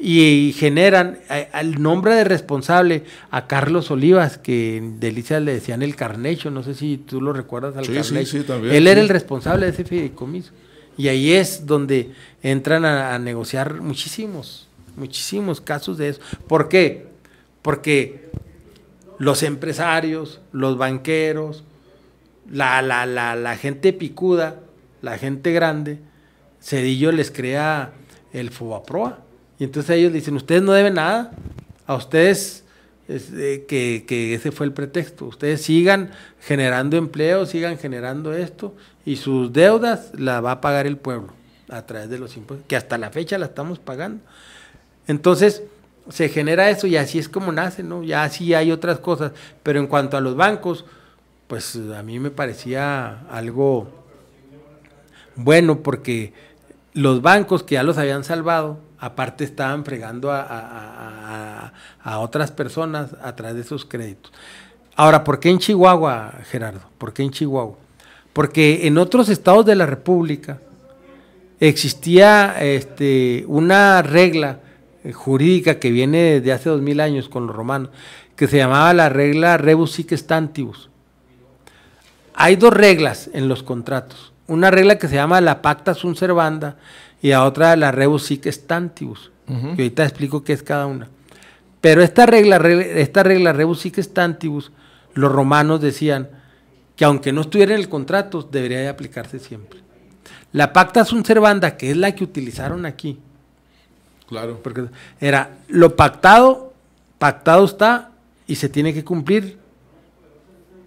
Y generan al nombre de responsable a Carlos Olivas, que en Delicias le decían el Carnecho, no sé si tú lo recuerdas al Carnecho. Sí, también. Él era el responsable de ese fideicomiso. Y ahí es donde entran a negociar muchísimos casos de eso. ¿Por qué? Porque los empresarios, los banqueros, la gente picuda, la gente grande, Zedillo les crea el Fobaproa. Y entonces ellos dicen, ustedes no deben nada, a ustedes, que ese fue el pretexto, ustedes sigan generando empleo, sigan generando esto, y sus deudas las va a pagar el pueblo a través de los impuestos, que hasta la fecha la estamos pagando. Entonces se genera eso y así es como nace, ¿no? Ya sí hay otras cosas, pero en cuanto a los bancos, pues a mí me parecía algo bueno, porque los bancos que ya los habían salvado, aparte estaban fregando a otras personas a través de esos créditos. Ahora, ¿por qué en Chihuahua, Gerardo? ¿Por qué en Chihuahua? Porque en otros estados de la República existía una regla jurídica que viene desde hace 2000 años con los romanos, que se llamaba la regla rebus sic stantibus. Hay dos reglas en los contratos. Una regla que se llama la pacta sunt servanda y a otra la rebus sic stantibus, que ahorita explico qué es cada una. Pero esta regla rebus sic stantibus, los romanos decían que aunque no estuviera en el contrato, debería de aplicarse siempre. La pacta sunt servanda, que es la que utilizaron aquí, claro, porque era lo pactado está y se tiene que cumplir,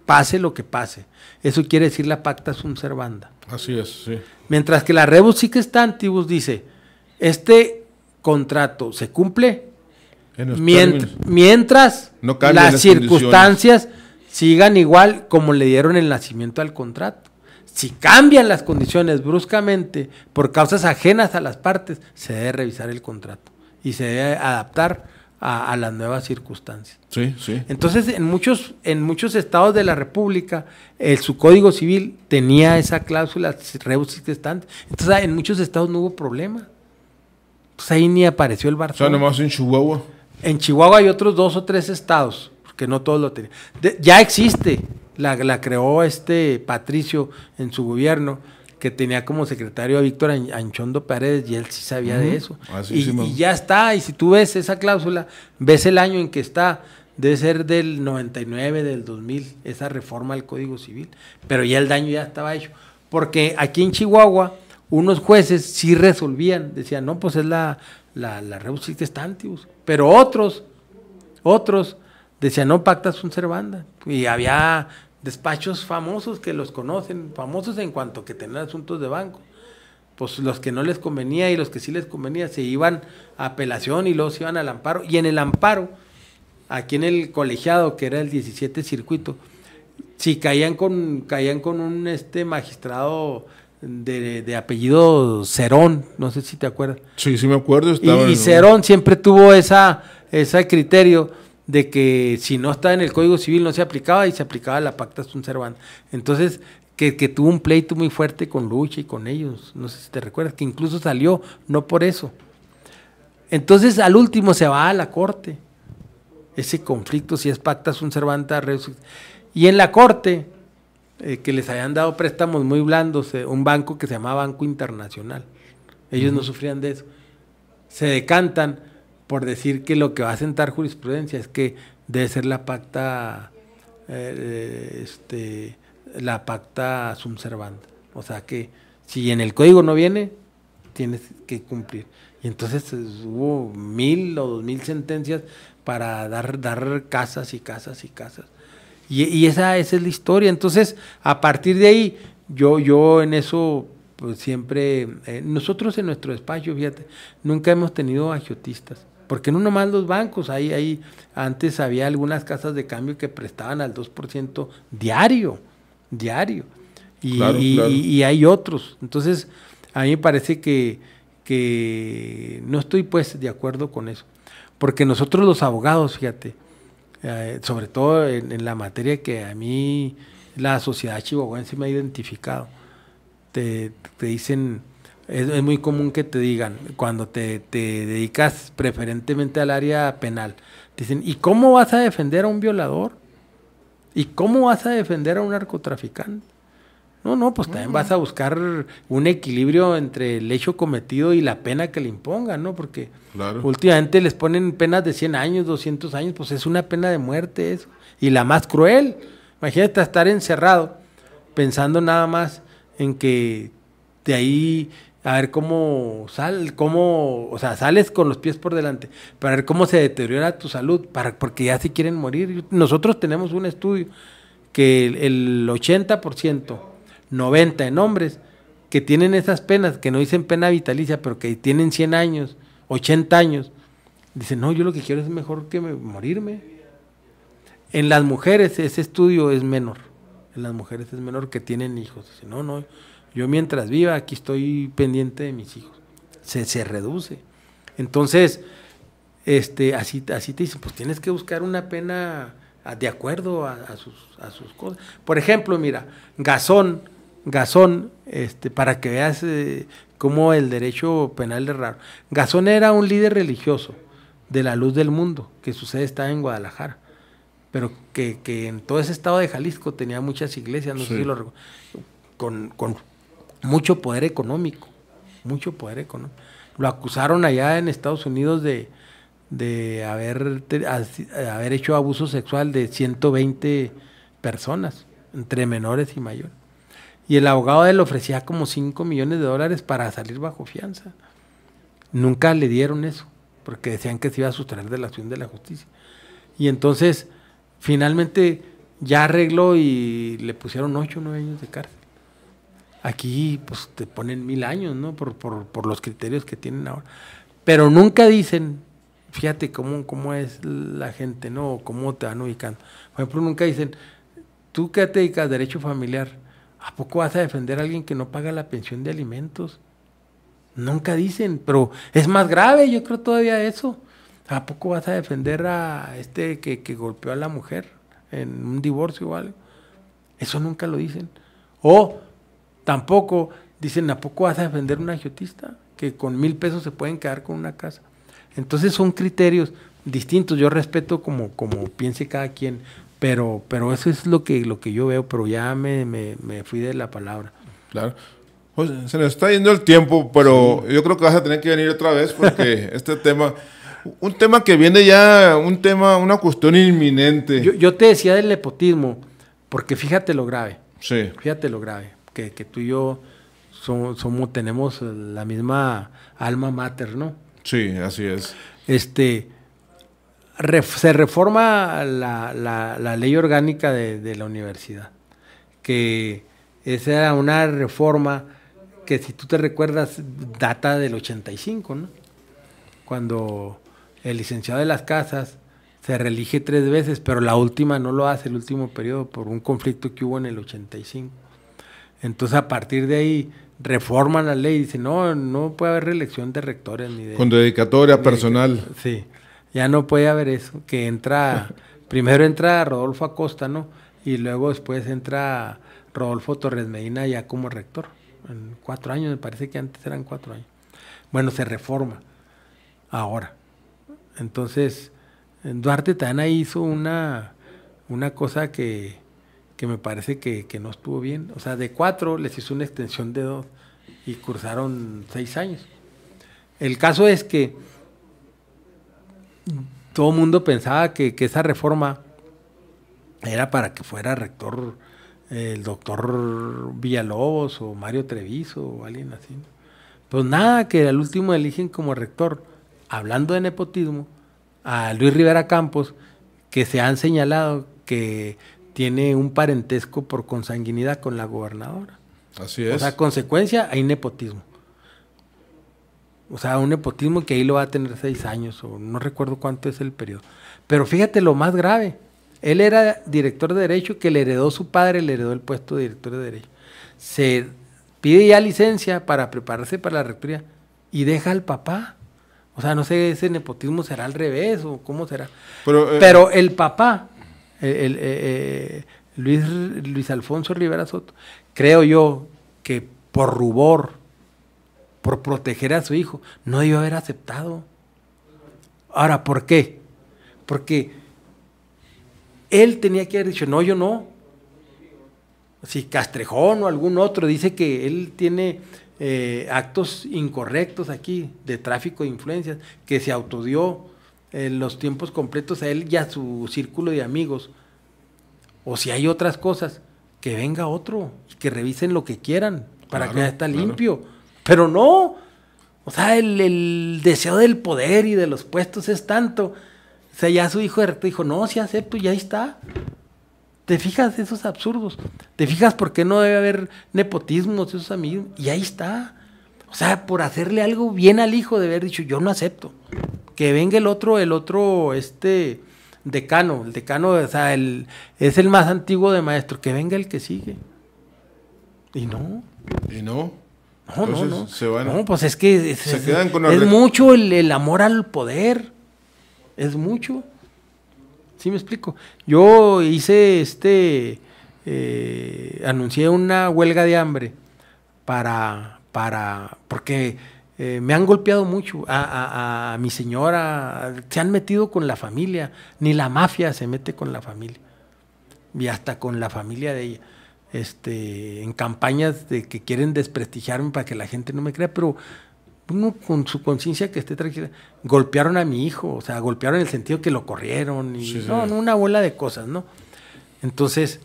pase lo que pase. Eso quiere decir la pacta sunt servanda. Así es, sí. Mientras que la rebus sic stantibus dice, este contrato se cumple mientras no las circunstancias sigan igual como le dieron el nacimiento al contrato. Si cambian las condiciones bruscamente por causas ajenas a las partes, se debe revisar el contrato y se debe adaptar a las nuevas circunstancias. Sí, sí. Entonces, en muchos estados de la República, su Código Civil tenía esa cláusula rebus sic stantibus. Entonces, en muchos estados no hubo problema. Pues ahí ni apareció el Barzón. O sea, nomás en Chihuahua. En Chihuahua hay otros 2 o 3 estados, porque no todos lo tenían. Ya existe, la creó Patricio en su gobierno, que tenía como secretario a Víctor Anchondo Paredes, y él sí sabía de eso. Y ya está, y si tú ves esa cláusula, ves el año en que está, debe ser del 99, del 2000, esa reforma al Código Civil, pero ya el daño ya estaba hecho. Porque aquí en Chihuahua, unos jueces sí resolvían, decían, no, pues es la rebus sic stantibus, pero otros decían, no, pacta sunt servanda, y había despachos famosos que los conocen, famosos en cuanto que tenían asuntos de banco, pues los que no les convenía y los que sí les convenía se iban a apelación y luego se iban al amparo, y en el amparo, aquí en el colegiado, que era el 17 circuito, si caían con un magistrado de apellido Cerón, no sé si te acuerdas. Sí, sí me acuerdo. Y Cerón siempre tuvo ese criterio de que si no estaba en el Código Civil no se aplicaba, y se aplicaba la pacta sunt servanda. Entonces que tuvo un pleito muy fuerte con Lucha y con ellos, no sé si te recuerdas, que incluso salió, no por eso. Entonces al último se va a la corte, ese conflicto, si es pacta sunt servanda res, y en la corte, que les habían dado préstamos muy blandos, un banco que se llamaba Banco Internacional, ellos no sufrían de eso, se decantan por decir que lo que va a sentar jurisprudencia es que debe ser la pacta sunt servanda, o sea que si en el código no viene, tienes que cumplir. Y entonces hubo 1,000 o 2,000 sentencias para dar casas y casas y casas. Y esa es la historia. Entonces, a partir de ahí, yo en eso pues siempre, nosotros en nuestro despacho, fíjate, nunca hemos tenido agiotistas. Porque no nomás los bancos, antes había algunas casas de cambio que prestaban al 2% diario. Y, claro. Y hay otros. Entonces, a mí me parece que no estoy pues de acuerdo con eso. Porque nosotros los abogados, fíjate, sobre todo en la materia que a mí la sociedad chihuahuense me ha identificado, te dicen, es muy común que te digan, cuando te dedicas preferentemente al área penal, dicen, ¿y cómo vas a defender a un violador? ¿Y cómo vas a defender a un narcotraficante? No, pues también vas a buscar un equilibrio entre el hecho cometido y la pena que le impongan, ¿no? Porque últimamente les ponen penas de 100 años, 200 años, pues es una pena de muerte eso, y la más cruel. Imagínate estar encerrado pensando nada más en que de ahí a ver o sea, sales con los pies por delante, para ver cómo se deteriora tu salud, porque ya se quieren morir. Nosotros tenemos un estudio que el 80%, 90% en hombres que tienen esas penas, que no dicen pena vitalicia, pero que tienen 100 años, 80 años, dicen, no, yo lo que quiero es mejor que morirme. En las mujeres ese estudio es menor, que tienen hijos. Dicen, no, yo mientras viva aquí estoy pendiente de mis hijos. Se reduce. Entonces, así te dicen, pues tienes que buscar una pena de acuerdo a sus cosas. Por ejemplo, mira, Gasón, para que veas cómo el derecho penal es raro. Gasón era un líder religioso de la Luz del Mundo, que su sede estaba en Guadalajara, pero que en todo ese estado de Jalisco tenía muchas iglesias, no sé si lo recuerdo, con mucho poder económico. Lo acusaron allá en Estados Unidos de haber hecho abuso sexual de 120 personas, entre menores y mayores. Y el abogado de él ofrecía como $5 millones para salir bajo fianza. Nunca le dieron eso, porque decían que se iba a sustraer de la acción de la justicia. Y entonces, finalmente, ya arregló y le pusieron 8 o 9 años de cárcel. Aquí, pues, te ponen 1,000 años, ¿no? Por los criterios que tienen ahora. Pero nunca dicen, fíjate cómo es la gente, ¿no? Cómo te van ubicando. Por ejemplo, nunca dicen, tú que te dedicas a derecho familiar, ¿a poco vas a defender a alguien que no paga la pensión de alimentos? Nunca dicen, pero es más grave, yo creo todavía eso. ¿A poco vas a defender a que golpeó a la mujer en un divorcio o algo? Eso nunca lo dicen. O tampoco dicen, ¿a poco vas a defender a un agiotista que con 1,000 pesos se pueden quedar con una casa? Entonces son criterios distintos. Yo respeto como piense cada quien, pero eso es lo que yo veo, pero ya me fui de la palabra. Claro. Pues, se nos está yendo el tiempo, pero sí, yo creo que vas a tener que venir otra vez porque este tema, un tema que viene ya, una cuestión inminente. Yo te decía del nepotismo, porque fíjate lo grave. Sí. Fíjate lo grave, que tú y yo tenemos la misma alma mater, ¿no? Sí, así es. Se reforma la ley orgánica de la universidad, que esa era una reforma que, si tú te recuerdas, data del 85, ¿no? Cuando el licenciado de las Casas se reelige 3 veces, pero la última no lo hace, el último periodo, por un conflicto que hubo en el 85. Entonces, a partir de ahí, reforman la ley y dicen, no puede haber reelección de rectores ni de... Con dedicatoria personal. Sí, ya no puede haber eso, que primero entra Rodolfo Acosta, ¿no? Y luego después entra Rodolfo Torres Medina ya como rector, en 4 años, me parece que antes eran 4 años. Bueno, se reforma ahora. Entonces, Duarte también ahí hizo una cosa que me parece que no estuvo bien. O sea, de 4 les hizo una extensión de 2 y cursaron 6 años. El caso es que todo el mundo pensaba que esa reforma era para que fuera rector el doctor Villalobos o Mario Treviso o alguien así. Pues nada, que al último eligen como rector, hablando de nepotismo, a Luis Rivera Campos, que se han señalado que tiene un parentesco por consanguinidad con la gobernadora. Así es. O sea, consecuencia, hay nepotismo. O sea, un nepotismo que ahí lo va a tener 6 años, o no recuerdo cuánto es el periodo. Pero fíjate lo más grave. Él era director de Derecho, que le heredó su padre, le heredó el puesto de director de Derecho. Se pide ya licencia para prepararse para la rectoría y deja al papá. O sea, no sé, ese nepotismo será al revés o cómo será. Pero el papá, Luis Alfonso Rivera Soto, creo yo que por rubor, por proteger a su hijo, no debió haber aceptado. Ahora, ¿por qué? Porque él tenía que haber dicho, no, yo no. Si Castrejón o algún otro dice que él tiene actos incorrectos aquí de tráfico de influencias, que se autodió los tiempos completos a él y a su círculo de amigos, o si hay otras cosas, que venga otro y que revisen lo que quieran para que ya está limpio. Pero no, o sea, el deseo del poder y de los puestos es tanto. O sea, ya su hijo de rector dijo, no, sí acepto, y ahí está. ¿Te fijas esos absurdos? ¿Te fijas por qué no debe haber nepotismos, esos amigos? Y ahí está. O sea, por hacerle algo bien al hijo de haber dicho, yo no acepto. Que venga el otro decano, el decano, o sea, es el más antiguo de maestro, que venga el que sigue. Y no. Y no. No. Se van, no, pues es que se quedan con es mucho el amor al poder. Es mucho. ¿Sí me explico? Yo hice anuncié una huelga de hambre porque me han golpeado mucho a mi señora, se han metido con la familia, ni la mafia se mete con la familia, y hasta con la familia de ella, en campañas de que quieren desprestigiarme para que la gente no me crea, pero uno con su conciencia que esté tranquila, golpearon a mi hijo, o sea, golpearon en el sentido que lo corrieron, y no, una bola de cosas, ¿no? Entonces,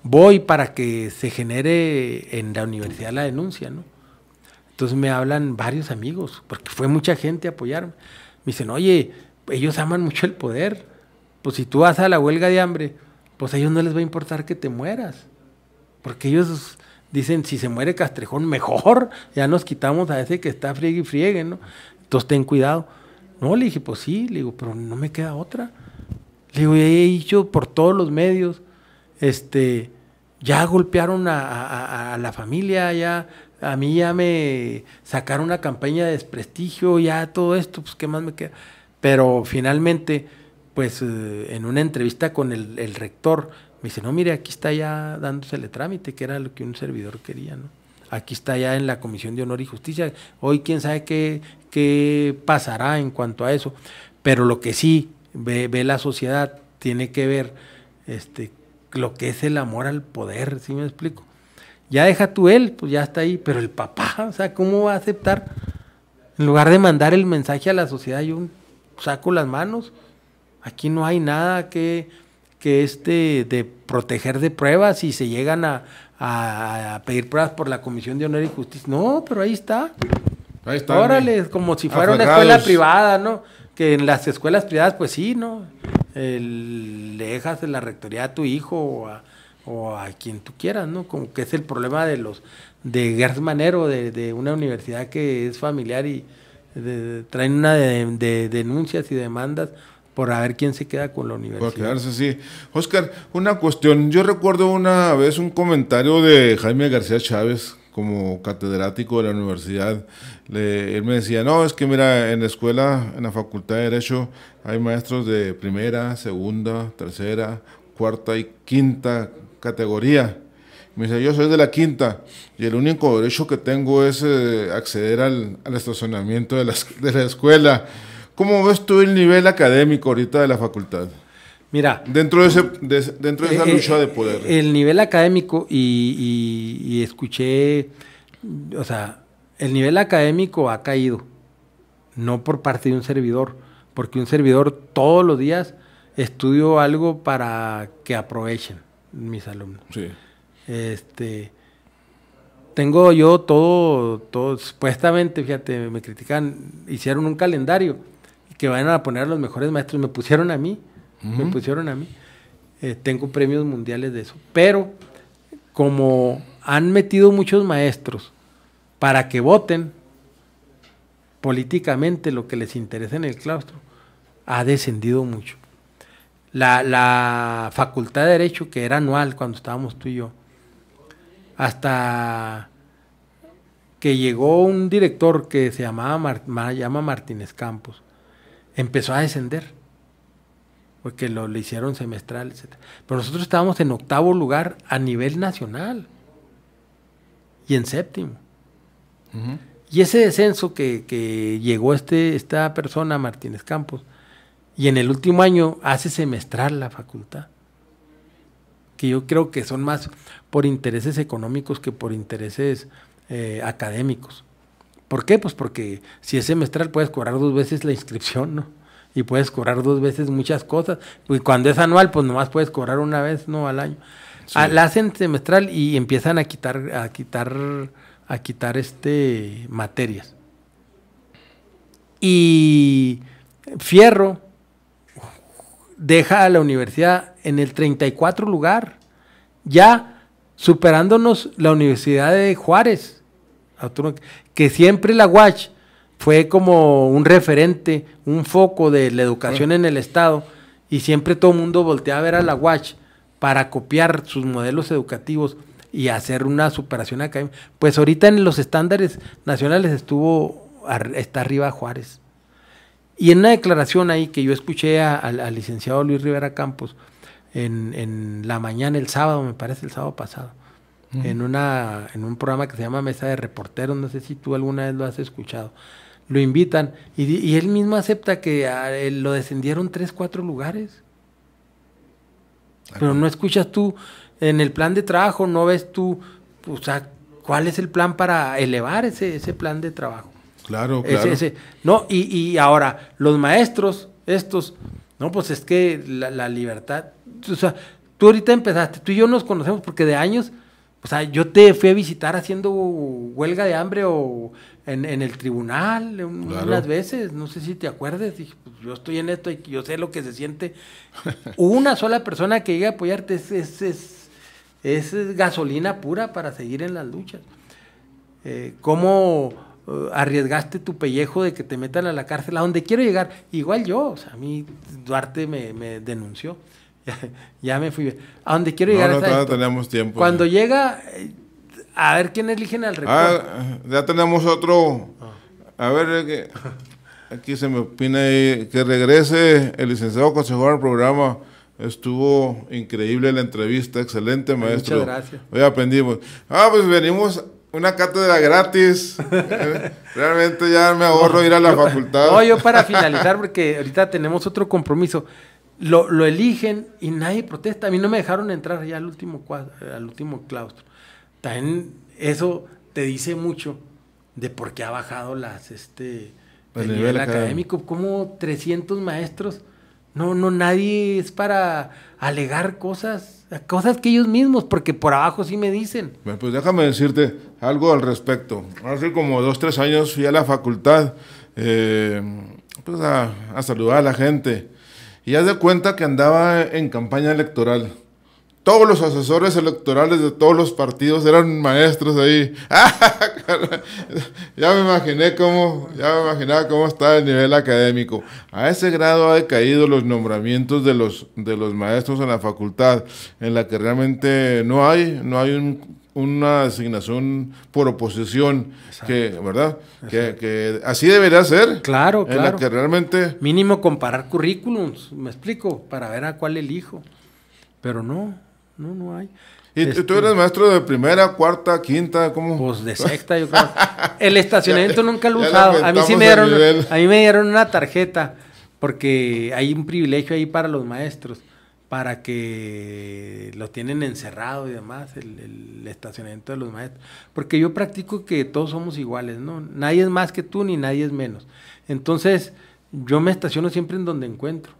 voy para que se genere en la universidad la denuncia, ¿no? Entonces me hablan varios amigos, porque fue mucha gente a apoyarme. Me dicen, oye, ellos aman mucho el poder, pues si tú vas a la huelga de hambre, pues a ellos no les va a importar que te mueras, porque ellos dicen, si se muere Castrejón, mejor, ya nos quitamos a ese que está friegue y friegue, ¿no? Entonces ten cuidado. No, le dije, pues sí, le digo, pero no me queda otra. Le digo, he dicho por todos los medios, ya golpearon a la familia, ya a mí ya me sacaron una campaña de desprestigio, ya todo esto, pues qué más me queda. Pero finalmente, pues en una entrevista con el rector, me dice, no, mire, aquí está ya dándosele trámite, que era lo que un servidor quería, ¿no? Aquí está ya en la Comisión de Honor y Justicia. Hoy quién sabe qué pasará en cuanto a eso. Pero lo que sí ve la sociedad tiene que ver lo que es el amor al poder, ¿sí me explico? Ya deja tú él, pues ya está ahí, pero el papá, o sea, ¿cómo va a aceptar? En lugar de mandar el mensaje a la sociedad, yo saco las manos. Aquí no hay nada que de proteger de pruebas y se llegan a pedir pruebas por la Comisión de Honor y Justicia. No, pero ahí está. Ahí está. Órale, como si fuera una escuela privada, ¿no? Que en las escuelas privadas, pues sí, ¿no? Le dejas la rectoría a tu hijo o a quien tú quieras, ¿no? Como que es el problema de Gertz Manero, de una universidad que es familiar y traen una de denuncias y demandas por a ver quién se queda con la universidad. Por quedarse, sí. Óscar, una cuestión. Yo recuerdo una vez un comentario de Jaime García Chávez, como catedrático de la universidad. Él me decía, no, es que mira, en la escuela, en la Facultad de Derecho, hay maestros de primera, segunda, tercera, cuarta y quinta categoría. Me dice, yo soy de la quinta y el único derecho que tengo es acceder al estacionamiento de la escuela. ¿Cómo ves tú el nivel académico ahorita de la facultad? Mira, Dentro de esa lucha de poder. El nivel académico y escuché, o sea, el nivel académico ha caído, no por parte de un servidor, porque un servidor todos los días estudio algo para que aprovechen mis alumnos. Sí. Tengo yo todo, supuestamente, fíjate, me critican, hicieron un calendario que vayan a poner a los mejores maestros, me pusieron a mí, tengo premios mundiales de eso, pero como han metido muchos maestros para que voten políticamente lo que les interesa en el claustro, ha descendido mucho. La Facultad de Derecho, que era anual cuando estábamos tú y yo, hasta que llegó un director que se llama Martínez Campos, empezó a descender, porque le hicieron semestral, etc. Pero nosotros estábamos en 8º lugar a nivel nacional y en 7º. Uh-huh. Y ese descenso que llegó esta persona, Martínez Campos, y en el último año hace semestral la facultad, que yo creo que son más por intereses económicos que por intereses académicos. ¿Por qué? Pues porque si es semestral puedes cobrar 2 veces la inscripción, ¿no? Y puedes cobrar 2 veces muchas cosas. Y cuando es anual, pues nomás puedes cobrar una vez, ¿no? Al año. Sí. La hacen semestral y empiezan a quitar materias. Y Fierro deja a la universidad en el 34 lugar, ya superándonos la Universidad de Juárez, que siempre la UACH fue como un referente, un foco de la educación en el estado, y siempre todo el mundo voltea a ver a la UACH para copiar sus modelos educativos y hacer una superación académica. Pues ahorita en los estándares nacionales está arriba Juárez. Y en una declaración ahí que yo escuché al licenciado Luis Rivera Campos en la mañana, el sábado, me parece, el sábado pasado, en un programa que se llama Mesa de Reporteros, no sé si tú alguna vez lo has escuchado, lo invitan y él mismo acepta que lo descendieron 3-4 lugares. Pero no escuchas tú, en el plan de trabajo no ves tú, o sea, cuál es el plan para elevar ese plan de trabajo. Claro. No, y ahora, los maestros, no, pues es que la libertad, o sea, tú ahorita empezaste, tú y yo nos conocemos porque de años, o sea, yo te fui a visitar haciendo huelga de hambre o en el tribunal unas veces, no sé si te acuerdas, dije, pues yo estoy en esto y yo sé lo que se siente. Una sola persona que llegue a apoyarte es gasolina pura para seguir en las luchas. ¿Cómo arriesgaste tu pellejo de que te metan a la cárcel? A donde quiero llegar, igual yo, o sea, a mí Duarte me denunció, ya me fui. A donde quiero llegar. No tenemos tiempo. Cuando llega, a ver quién eligen al rector. Ya tenemos otro. A ver, aquí se me opina ahí, que regrese el licenciado consejero al programa. Estuvo increíble la entrevista, excelente, maestro. Muchas gracias. Hoy aprendimos. Pues venimos una cátedra gratis. Realmente ya me ahorro ir a la facultad. No, yo para finalizar, porque ahorita tenemos otro compromiso. Lo eligen y nadie protesta. A mí no me dejaron entrar ya al último claustro. También eso te dice mucho de por qué ha bajado el nivel académico. Como 300 maestros. No, nadie es para alegar cosas que ellos mismos, porque por abajo sí me dicen. Bueno, pues déjame decirte algo al respecto. Hace como 2-3 años fui a la facultad pues a saludar a la gente. Y haz de cuenta que andaba en campaña electoral. Todos los asesores electorales de todos los partidos eran maestros ahí. Ya me imaginaba cómo está el nivel académico. A ese grado ha decaído los nombramientos de los maestros en la facultad, en la que realmente no hay una asignación por oposición. Exacto. ¿Verdad? Que así debería ser. Claro. En la que realmente... Mínimo comparar currículums, me explico, para ver a cuál elijo. pero no hay. ¿Y tú eres maestro de primera, cuarta, quinta? ¿Cómo? Pues de sexta, yo creo. El estacionamiento nunca lo he ya usado. A mí sí aumentamos a mí me dieron una tarjeta, porque hay un privilegio ahí para los maestros, para que lo tienen encerrado y demás, el estacionamiento de los maestros. Porque yo practico que todos somos iguales, ¿no? Nadie es más que tú, ni nadie es menos. Entonces, yo me estaciono siempre en donde encuentro.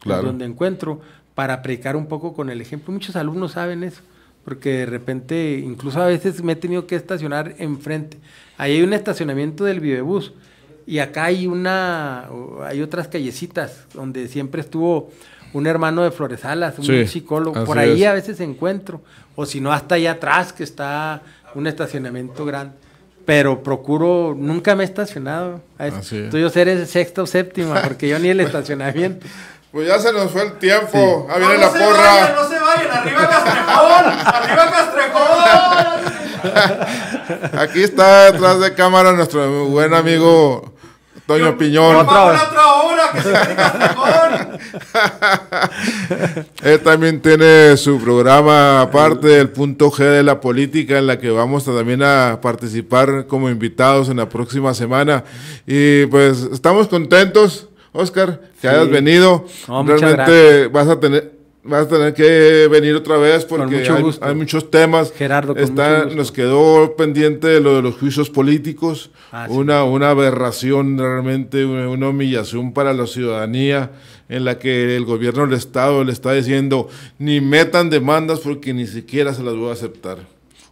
Claro. En donde encuentro, para predicar un poco con el ejemplo. Muchos alumnos saben eso, porque de repente, incluso a veces me he tenido que estacionar enfrente. Ahí hay un estacionamiento del Vivebús, y acá hay otras callecitas, donde siempre estuvo un hermano de Floresalas, un psicólogo. Por ahí a veces encuentro, o si no, hasta allá atrás, que está un estacionamiento grande. Pero procuro, nunca me he estacionado. Tú yo seré sexta o séptima, porque yo ni el estacionamiento. Pues ya se nos fue el tiempo. Sí. Ahí viene No la se porra. vayan, no se vayan. ¡Arriba Castrejón! Aquí está detrás de cámara nuestro buen amigo Toño Piñón. Otra hora que se quede Castrejón. Él también tiene su programa aparte del punto G de la política, en la que vamos también a participar como invitados en la próxima semana. Y pues estamos contentos, Óscar, que hayas venido. No, muchas realmente vas a tener que venir otra vez, porque hay muchos temas. Gerardo, con mucho gusto. Nos quedó pendiente de lo de los juicios políticos, una aberración, realmente una humillación para la ciudadanía, en la que el gobierno del Estado le está diciendo: ni metan demandas porque ni siquiera se las voy a aceptar.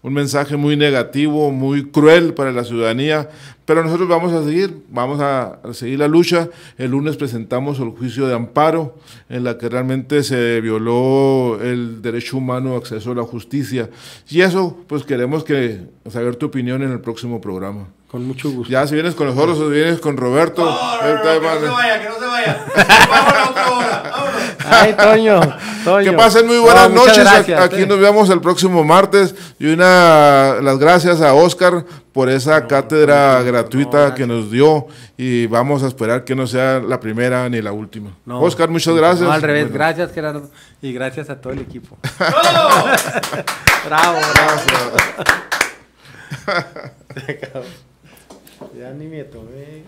Un mensaje muy negativo, muy cruel para la ciudadanía, pero nosotros vamos a seguir la lucha. El lunes presentamos el juicio de amparo, en la que realmente se violó el derecho humano de acceso a la justicia. Y eso, pues queremos saber tu opinión en el próximo programa. Con mucho gusto. Ya, si vienes con nosotros o si vienes con Roberto. No, que no se vaya. Vámonos otra hora, vámonos. Ay, Toño. Que pasen muy buenas noches. Gracias, aquí nos vemos el próximo martes. Y las gracias a Óscar por esa cátedra gratuita que nos dio. Y vamos a esperar que no sea la primera ni la última. Óscar, muchas gracias. No, al revés. Gracias, Gerardo. Y gracias a todo el equipo. Bravo. Ya ni me tomé.